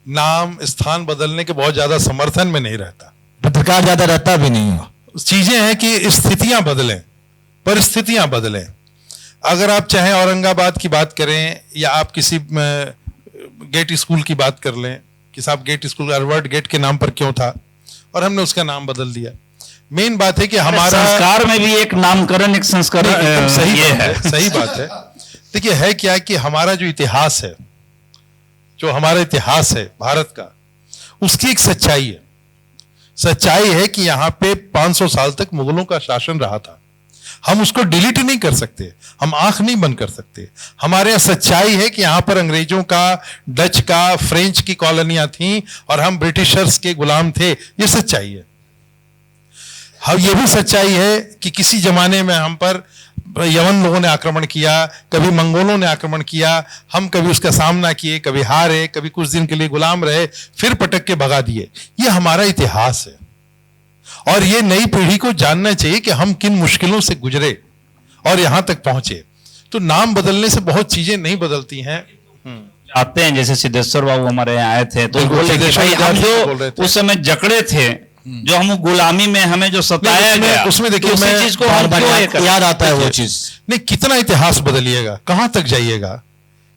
Speaker 4: नाम स्थान बदलने के बहुत ज्यादा समर्थन में नहीं रहता,
Speaker 2: पत्रकार ज्यादा रहता भी नहीं है।
Speaker 4: चीजें हैं कि स्थितियां बदलें, परिस्थितियां बदलें। अगर आप चाहे औरंगाबाद की बात करें, या आप किसी गेट स्कूल की बात कर लें कि साहब गेट स्कूल अर्वर्ड गेट के नाम पर क्यों था, और हमने उसका नाम बदल दिया। मेन बात है कि हमारा
Speaker 3: संस्कार में भी एक नामकरण, एक संस्कार,
Speaker 4: सही है, सही बात है। देखिए, है क्या कि हमारा जो इतिहास है, जो हमारा इतिहास है भारत का, उसकी एक सच्चाई है। सच्चाई है कि यहाँ पे 500 साल तक मुगलों का शासन रहा था। हम उसको डिलीट नहीं कर सकते, हम आंख नहीं बंद कर सकते। हमारे यहाँ सच्चाई है कि यहाँ पर अंग्रेजों का, डच का, फ्रेंच की कॉलोनियां थीं, और हम ब्रिटिशर्स के गुलाम थे। ये सच्चाई है। हम ये भी सच्चाई है कि किसी जमाने में हम पर यवन लोगों ने आक्रमण किया, कभी मंगोलों ने आक्रमण किया, हम कभी उसका सामना किए, कभी हारे, कभी कुछ दिन के लिए गुलाम रहे, फिर पटक के भगा दिए। ये हमारा इतिहास है, और ये नई पीढ़ी को जानना चाहिए कि हम किन मुश्किलों से गुजरे और यहां तक पहुंचे। तो नाम बदलने से बहुत चीजें नहीं बदलती हैं।
Speaker 3: आते हैं, जैसे सिद्धेश्वर बाबू हमारे यहाँ आए थे, तो
Speaker 4: बिल्कुल,
Speaker 3: बोले कि
Speaker 4: सिद्धेश्वर
Speaker 3: भाई हम
Speaker 4: बोल रहे
Speaker 3: जो
Speaker 4: थे।
Speaker 3: उस समय जकड़े थे, जो हम गुलामी में हमें जो सताया गया,
Speaker 4: उसमें देखिए,
Speaker 3: तो उसी
Speaker 4: मैं
Speaker 3: चीज को
Speaker 2: बार
Speaker 3: हम
Speaker 2: बार
Speaker 3: क्यों ये
Speaker 2: याद
Speaker 3: करें?
Speaker 2: याद आता है वो चीज।
Speaker 4: नहीं, कितना इतिहास बदलिएगा, कहां तक जाइएगा,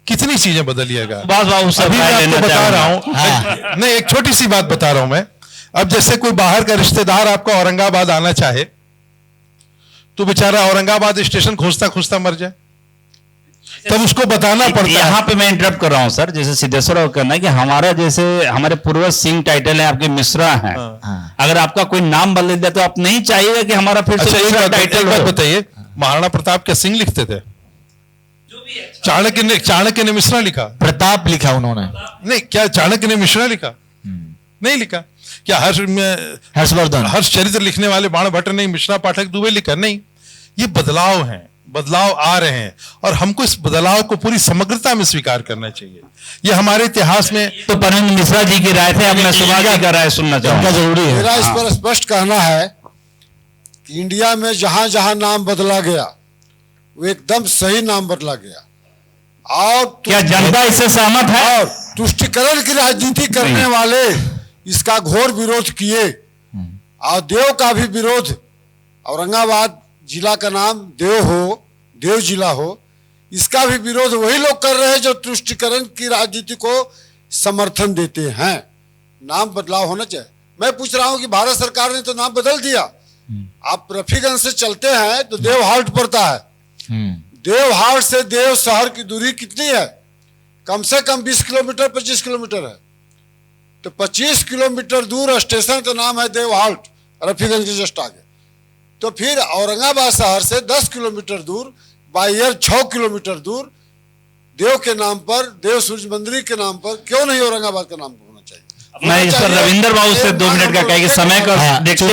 Speaker 4: कितनी चीजें बदलिएगा।
Speaker 3: सुभाष बाबू से
Speaker 4: अभी मैं
Speaker 3: राय
Speaker 4: आपको
Speaker 3: लेना
Speaker 4: बता रहा
Speaker 3: चाहूंगा।
Speaker 4: हूं, नहीं, एक छोटी सी बात बता रहा हूं मैं। अब जैसे कोई बाहर का रिश्तेदार आपका औरंगाबाद आना चाहे, तो बेचारा औरंगाबाद स्टेशन खोजता खोजता मर जाए, तब उसको बताना पड़ता है।
Speaker 3: यहाँ पे मैं इंटरप्ट कर रहा हूँ सर, जैसे सिद्धेश्वर बाबू कहना है कि हमारा, जैसे हमारे पूर्वज सिंह टाइटल है, आपके मिश्रा हैं, अगर आपका कोई नाम बदल दिया तो आप नहीं चाहिएगा कि हमारा फिर से
Speaker 4: अच्छा,
Speaker 3: दूसरा
Speaker 4: एक
Speaker 3: टाइटल
Speaker 4: बात
Speaker 3: हो।
Speaker 4: बताइए, महाराणा प्रताप क्या सिंह लिखते थे? चाणक्य ने मिश्रा लिखा?
Speaker 2: प्रताप लिखा उन्होंने।
Speaker 4: नहीं, क्या चाणक्य ने मिश्रा लिखा? नहीं लिखा। क्या
Speaker 2: हर्षवर्धन,
Speaker 4: हर्ष चरित्र लिखने वाले बाणभट्ट ने मिश्रा पाठक दुबे लिखा? नहीं। ये बदलाव हैं, बदलाव आ रहे हैं, और हमको इस बदलाव को पूरी समग्रता में स्वीकार करना चाहिए। ये हमारे इतिहास में
Speaker 3: तो परमेंद्र मिश्रा जी की राय थे, अब मैं सुभाष जी का राय सुनना चाहूंगा।
Speaker 2: जरूरी है।
Speaker 5: मेरा इस पर स्पष्ट कहना है कि इंडिया में जहां जहां नाम बदला गया, वो एकदम सही नाम बदला गया। और
Speaker 3: क्या जनता इससे सहमत है?
Speaker 5: और तुष्टिकरण की राजनीति करने वाले इसका घोर विरोध किए, और देव का भी विरोध। औरंगाबाद जिला का नाम देव हो, देव जिला हो, इसका भी विरोध वही लोग कर रहे हैं जो तुष्टिकरण की राजनीति को समर्थन देते हैं। नाम बदलाव होना चाहिए। मैं पूछ रहा हूं कि भारत सरकार ने तो नाम बदल दिया, आप रफीगंज से चलते हैं तो देवहाट पड़ता है। देवहाट से देव शहर की दूरी कितनी है? कम से कम 20 किलोमीटर 25 किलोमीटर है। तो 25 किलोमीटर दूर स्टेशन का नाम है देवहाट, रफीगंज के जस्ट आगे। तो फिर औरंगाबाद शहर से 10 किलोमीटर दूर बाई एयर 6 किलोमीटर दूर देव के नाम पर, देव सूर्य मंदिर के नाम पर क्यों नहीं औरंगाबाद का नाम होना चाहिए?
Speaker 3: मैं इस पर रविंदर बाबू से 2 मिनट का कहेंगे, समय का देखते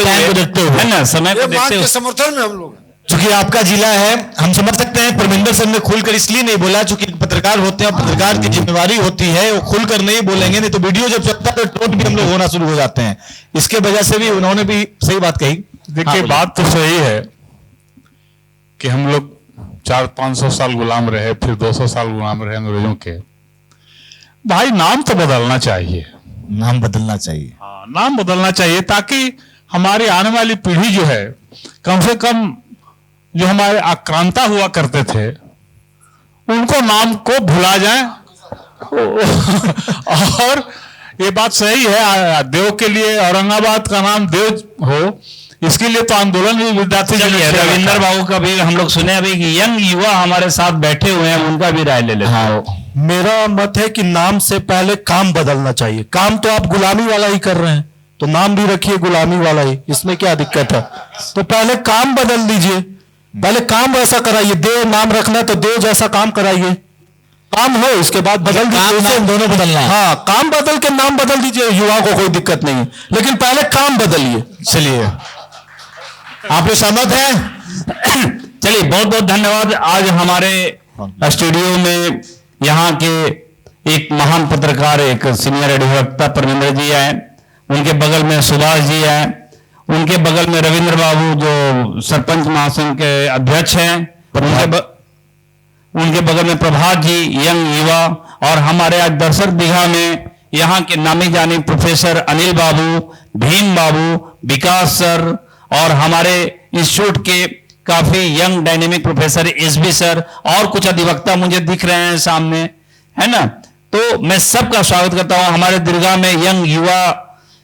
Speaker 3: हुए है ना, समय को
Speaker 5: ये
Speaker 3: देखते
Speaker 5: मांग
Speaker 3: हुए
Speaker 5: के समर्थन में हम लोग हैं।
Speaker 2: चूंकि आपका जिला है, हम समझ सकते हैं। परमिंदर सर ने खुलकर इसलिए नहीं बोला, चूंकि पत्रकार होते हैं, पत्रकार की जिम्मेवारी होती है, वो खुलकर नहीं बोलेंगे, नहीं तो वीडियो जब चलता है तो टोट भी हम लोग होना शुरू हो जाते हैं। इसके वजह से भी उन्होंने भी सही बात कही।
Speaker 6: देखिए, बात तो सही है कि हम लोग 400-500 साल गुलाम रहे, फिर 200 साल गुलाम रहे अंग्रेजों के। भाई नाम तो बदलना चाहिए,
Speaker 2: नाम बदलना चाहिए।
Speaker 6: हाँ, नाम बदलना चाहिए ताकि हमारी आने वाली पीढ़ी जो है, कम से कम जो हमारे आक्रांता हुआ करते थे उनको नाम को भुला जाए। और ये बात सही है, देव के लिए औरंगाबाद का नाम देव हो, इसके लिए तो आंदोलन भी विद्यार्थी
Speaker 3: रविंदर बाबू का भी हम लोग सुने अभी कि यंग युवा हमारे साथ बैठे हुए हैं, उनका भी राय ले लेते हैं।
Speaker 10: मेरा मत है कि नाम से पहले काम बदलना चाहिए। काम तो आप गुलामी वाला ही कर रहे हैं, तो नाम भी रखिए गुलामी वाला ही, इसमें क्या दिक्कत है? तो पहले काम बदल दीजिए, पहले काम वैसा कराइए। देव नाम रखना तो देव जैसा काम कराइए, काम हो, इसके बाद बदल दीजिए।
Speaker 2: दोनों बदलना है।
Speaker 10: हाँ, काम बदल के नाम बदल दीजिए, युवा को कोई दिक्कत नहीं है, लेकिन पहले काम बदलिए।
Speaker 2: चलिए, आप लोग सहमत हैं?
Speaker 3: चलिए, बहुत बहुत धन्यवाद। आज हमारे स्टूडियो में यहाँ के एक महान पत्रकार, एक सीनियर अधिवक्ता परमिंदर जी आए, उनके बगल में सुभाष जी आए, उनके बगल में रविंद्र बाबू जो सरपंच महासंघ के अध्यक्ष हैं, उनके बगल में प्रभात जी यंग युवा, और हमारे आज दर्शक दीघा में यहाँ के नामी जानी प्रोफेसर अनिल बाबू, भीम बाबू, विकास सर, और हमारे इंस्टीट्यूट के काफी young dynamic professor SB sir, और कुछ अधिवक्ता मुझे दिख रहे हैं सामने, है ना। तो मैं सबका स्वागत करता हूं। हमारे दीर्घा में यंग युवा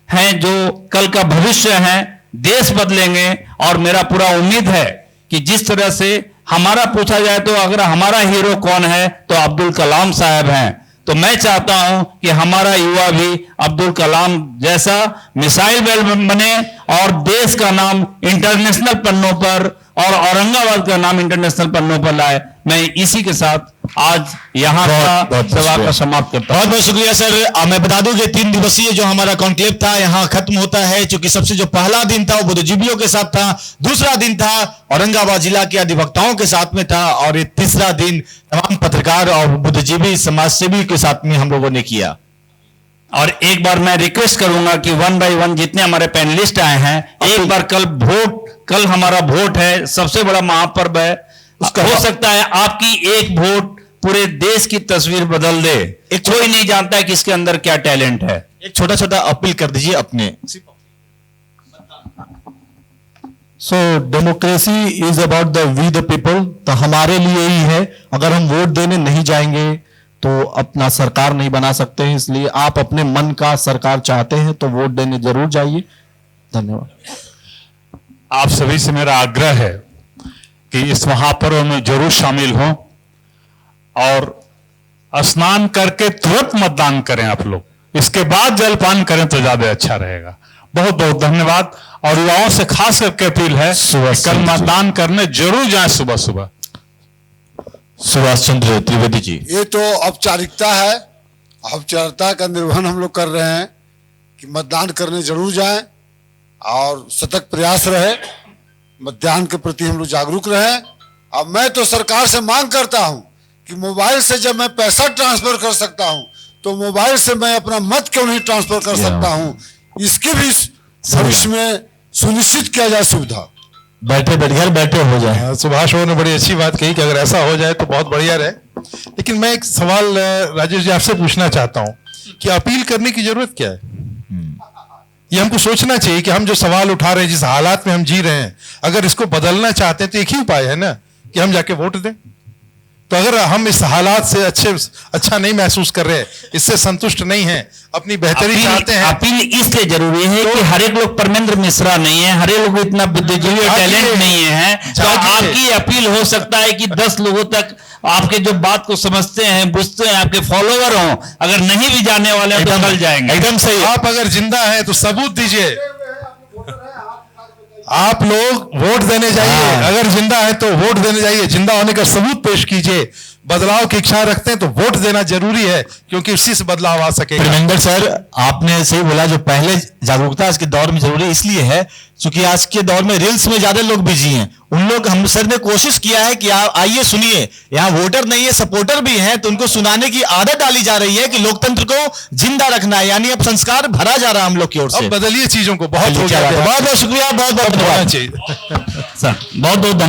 Speaker 3: हैं जो कल का भविष्य हैं, देश बदलेंगे, और मेरा पूरा उम्मीद है कि जिस तरह से हमारा पूछा जाए तो अगर हमारा हीरो कौन है तो अब्दुल कलाम साहब हैं, तो मैं चाहता हूं कि हमारा युवा भी अब्दुल कलाम जैसा मिसाइल मैन बने और देश का नाम इंटरनेशनल पन्नों पर और औरंगाबाद का नाम इंटरनेशनल पन्नों पर लाए। मैं इसी के साथ आज यहाँ का सभा का समाप्त करता हूं।
Speaker 2: बहुत बहुत शुक्रिया सर। मैं बता दूं कि 3 दिवसीय जो हमारा कॉन्क्लेव था यहाँ खत्म होता है, क्योंकि सबसे जो पहला दिन था वो बुद्धिजीवियों के साथ था, दूसरा दिन था औरंगाबाद जिला के अधिवक्ताओं के साथ में था, और ये तीसरा दिन तमाम पत्रकार और बुद्धिजीवी समाजसेवी के साथ में हम लोगों ने किया।
Speaker 3: और एक बार मैं रिक्वेस्ट करूंगा कि 1 by 1 जितने हमारे पैनलिस्ट आए हैं, एक बार कल हमारा वोट है, सबसे बड़ा महापर्व है, हो सकता है आपकी एक वोट पूरे देश की तस्वीर बदल दे। कोई नहीं जानता है कि इसके अंदर क्या टैलेंट है।
Speaker 2: एक छोटा छोटा अपील कर दीजिए अपने।
Speaker 10: So democracy is about the we the people, तो हमारे लिए ही है। अगर हम वोट देने नहीं जाएंगे तो अपना सरकार नहीं बना सकते हैं, इसलिए आप अपने मन का सरकार चाहते हैं तो वोट देने जरूर जाइए। धन्यवाद।
Speaker 6: आप सभी से मेरा आग्रह है कि इस महापर्व में जरूर शामिल हों और स्नान करके तुरंत मतदान करें आप लोग, इसके बाद जलपान करें तो ज्यादा अच्छा रहेगा। बहुत बहुत धन्यवाद। और युवाओं से खास करके अपील है कि कल मतदान करने जरूर जाएं सुबह सुबह।
Speaker 2: सुभाष चंद्र त्रिवेदी जी।
Speaker 5: ये तो औपचारिकता है, औपचारिकता का निर्वहन हम लोग कर रहे हैं कि मतदान करने जरूर जाएं और सतत प्रयास रहे, मतदान के प्रति हम लोग जागरूक रहें। अब मैं तो सरकार से मांग करता हूं कि मोबाइल से जब मैं पैसा ट्रांसफर कर सकता हूं तो मोबाइल से मैं अपना मत क्यों नहीं ट्रांसफर कर सकता हूं, इसकी भी भविष्य में सुनिश्चित किया जाए सुविधा।
Speaker 2: बैठे घर बैठे हो जाए।
Speaker 4: सुभाष बाबू ने बड़ी अच्छी बात कही कि अगर ऐसा हो जाए तो बहुत बढ़िया रहे। लेकिन मैं एक सवाल राजेश जी आपसे पूछना चाहता हूं कि अपील करने की जरूरत क्या है? ये हमको सोचना चाहिए कि हम जो सवाल उठा रहे हैं, जिस हालात में हम जी रहे हैं, अगर इसको बदलना चाहते हैं तो एक ही उपाय है ना कि हम जाके वोट दें। तो अगर हम इस हालात से अच्छा नहीं महसूस कर रहे, इससे संतुष्ट नहीं हैं, अपनी बेहतरी चाहते हैं,
Speaker 3: अपील इसलिए जरूरी है कि हर एक लोग परमेंद्र मिश्रा नहीं है, हर एक लोग इतना बुद्धिजीवी और टैलेंट नहीं है। तो आपकी अपील हो सकता है कि 10 लोगों तक आपके जो बात को समझते हैं, बुझते हैं, आपके फॉलोवर हों, अगर नहीं भी जाने वाले हैं तो चल जाएंगे।
Speaker 4: एकदम सही। आप अगर जिंदा हैं तो सबूत दीजिए, आप लोग वोट देने जाइए, अगर जिंदा है तो वोट देने जाइए, जिंदा होने का सबूत पेश कीजिए। बदलाव की इच्छा रखते हैं तो वोट देना जरूरी है, क्योंकि उसी से बदलाव आ सकेगा।
Speaker 2: धर्मेंद्र सर, आपने सही बोला, जो पहले जागरूकता आज के दौर में जरूरी इसलिए है क्योंकि आज के दौर में रील्स में ज्यादा लोग बिजी हैं। उन लोग, हम सर ने कोशिश किया है कि आप आइए सुनिए, यहाँ वोटर नहीं है सपोर्टर भी हैं, तो उनको सुनाने की आदत डाली जा रही है कि लोकतंत्र को जिंदा रखना है, यानी अब संस्कार भरा जा रहा है हम लोग की ओर से।
Speaker 4: अब बदलिए चीजों को, बहुत हो गया।
Speaker 2: बहुत बहुत शुक्रिया, बहुत बहुत धन्यवाद।
Speaker 3: सर बहुत बहुत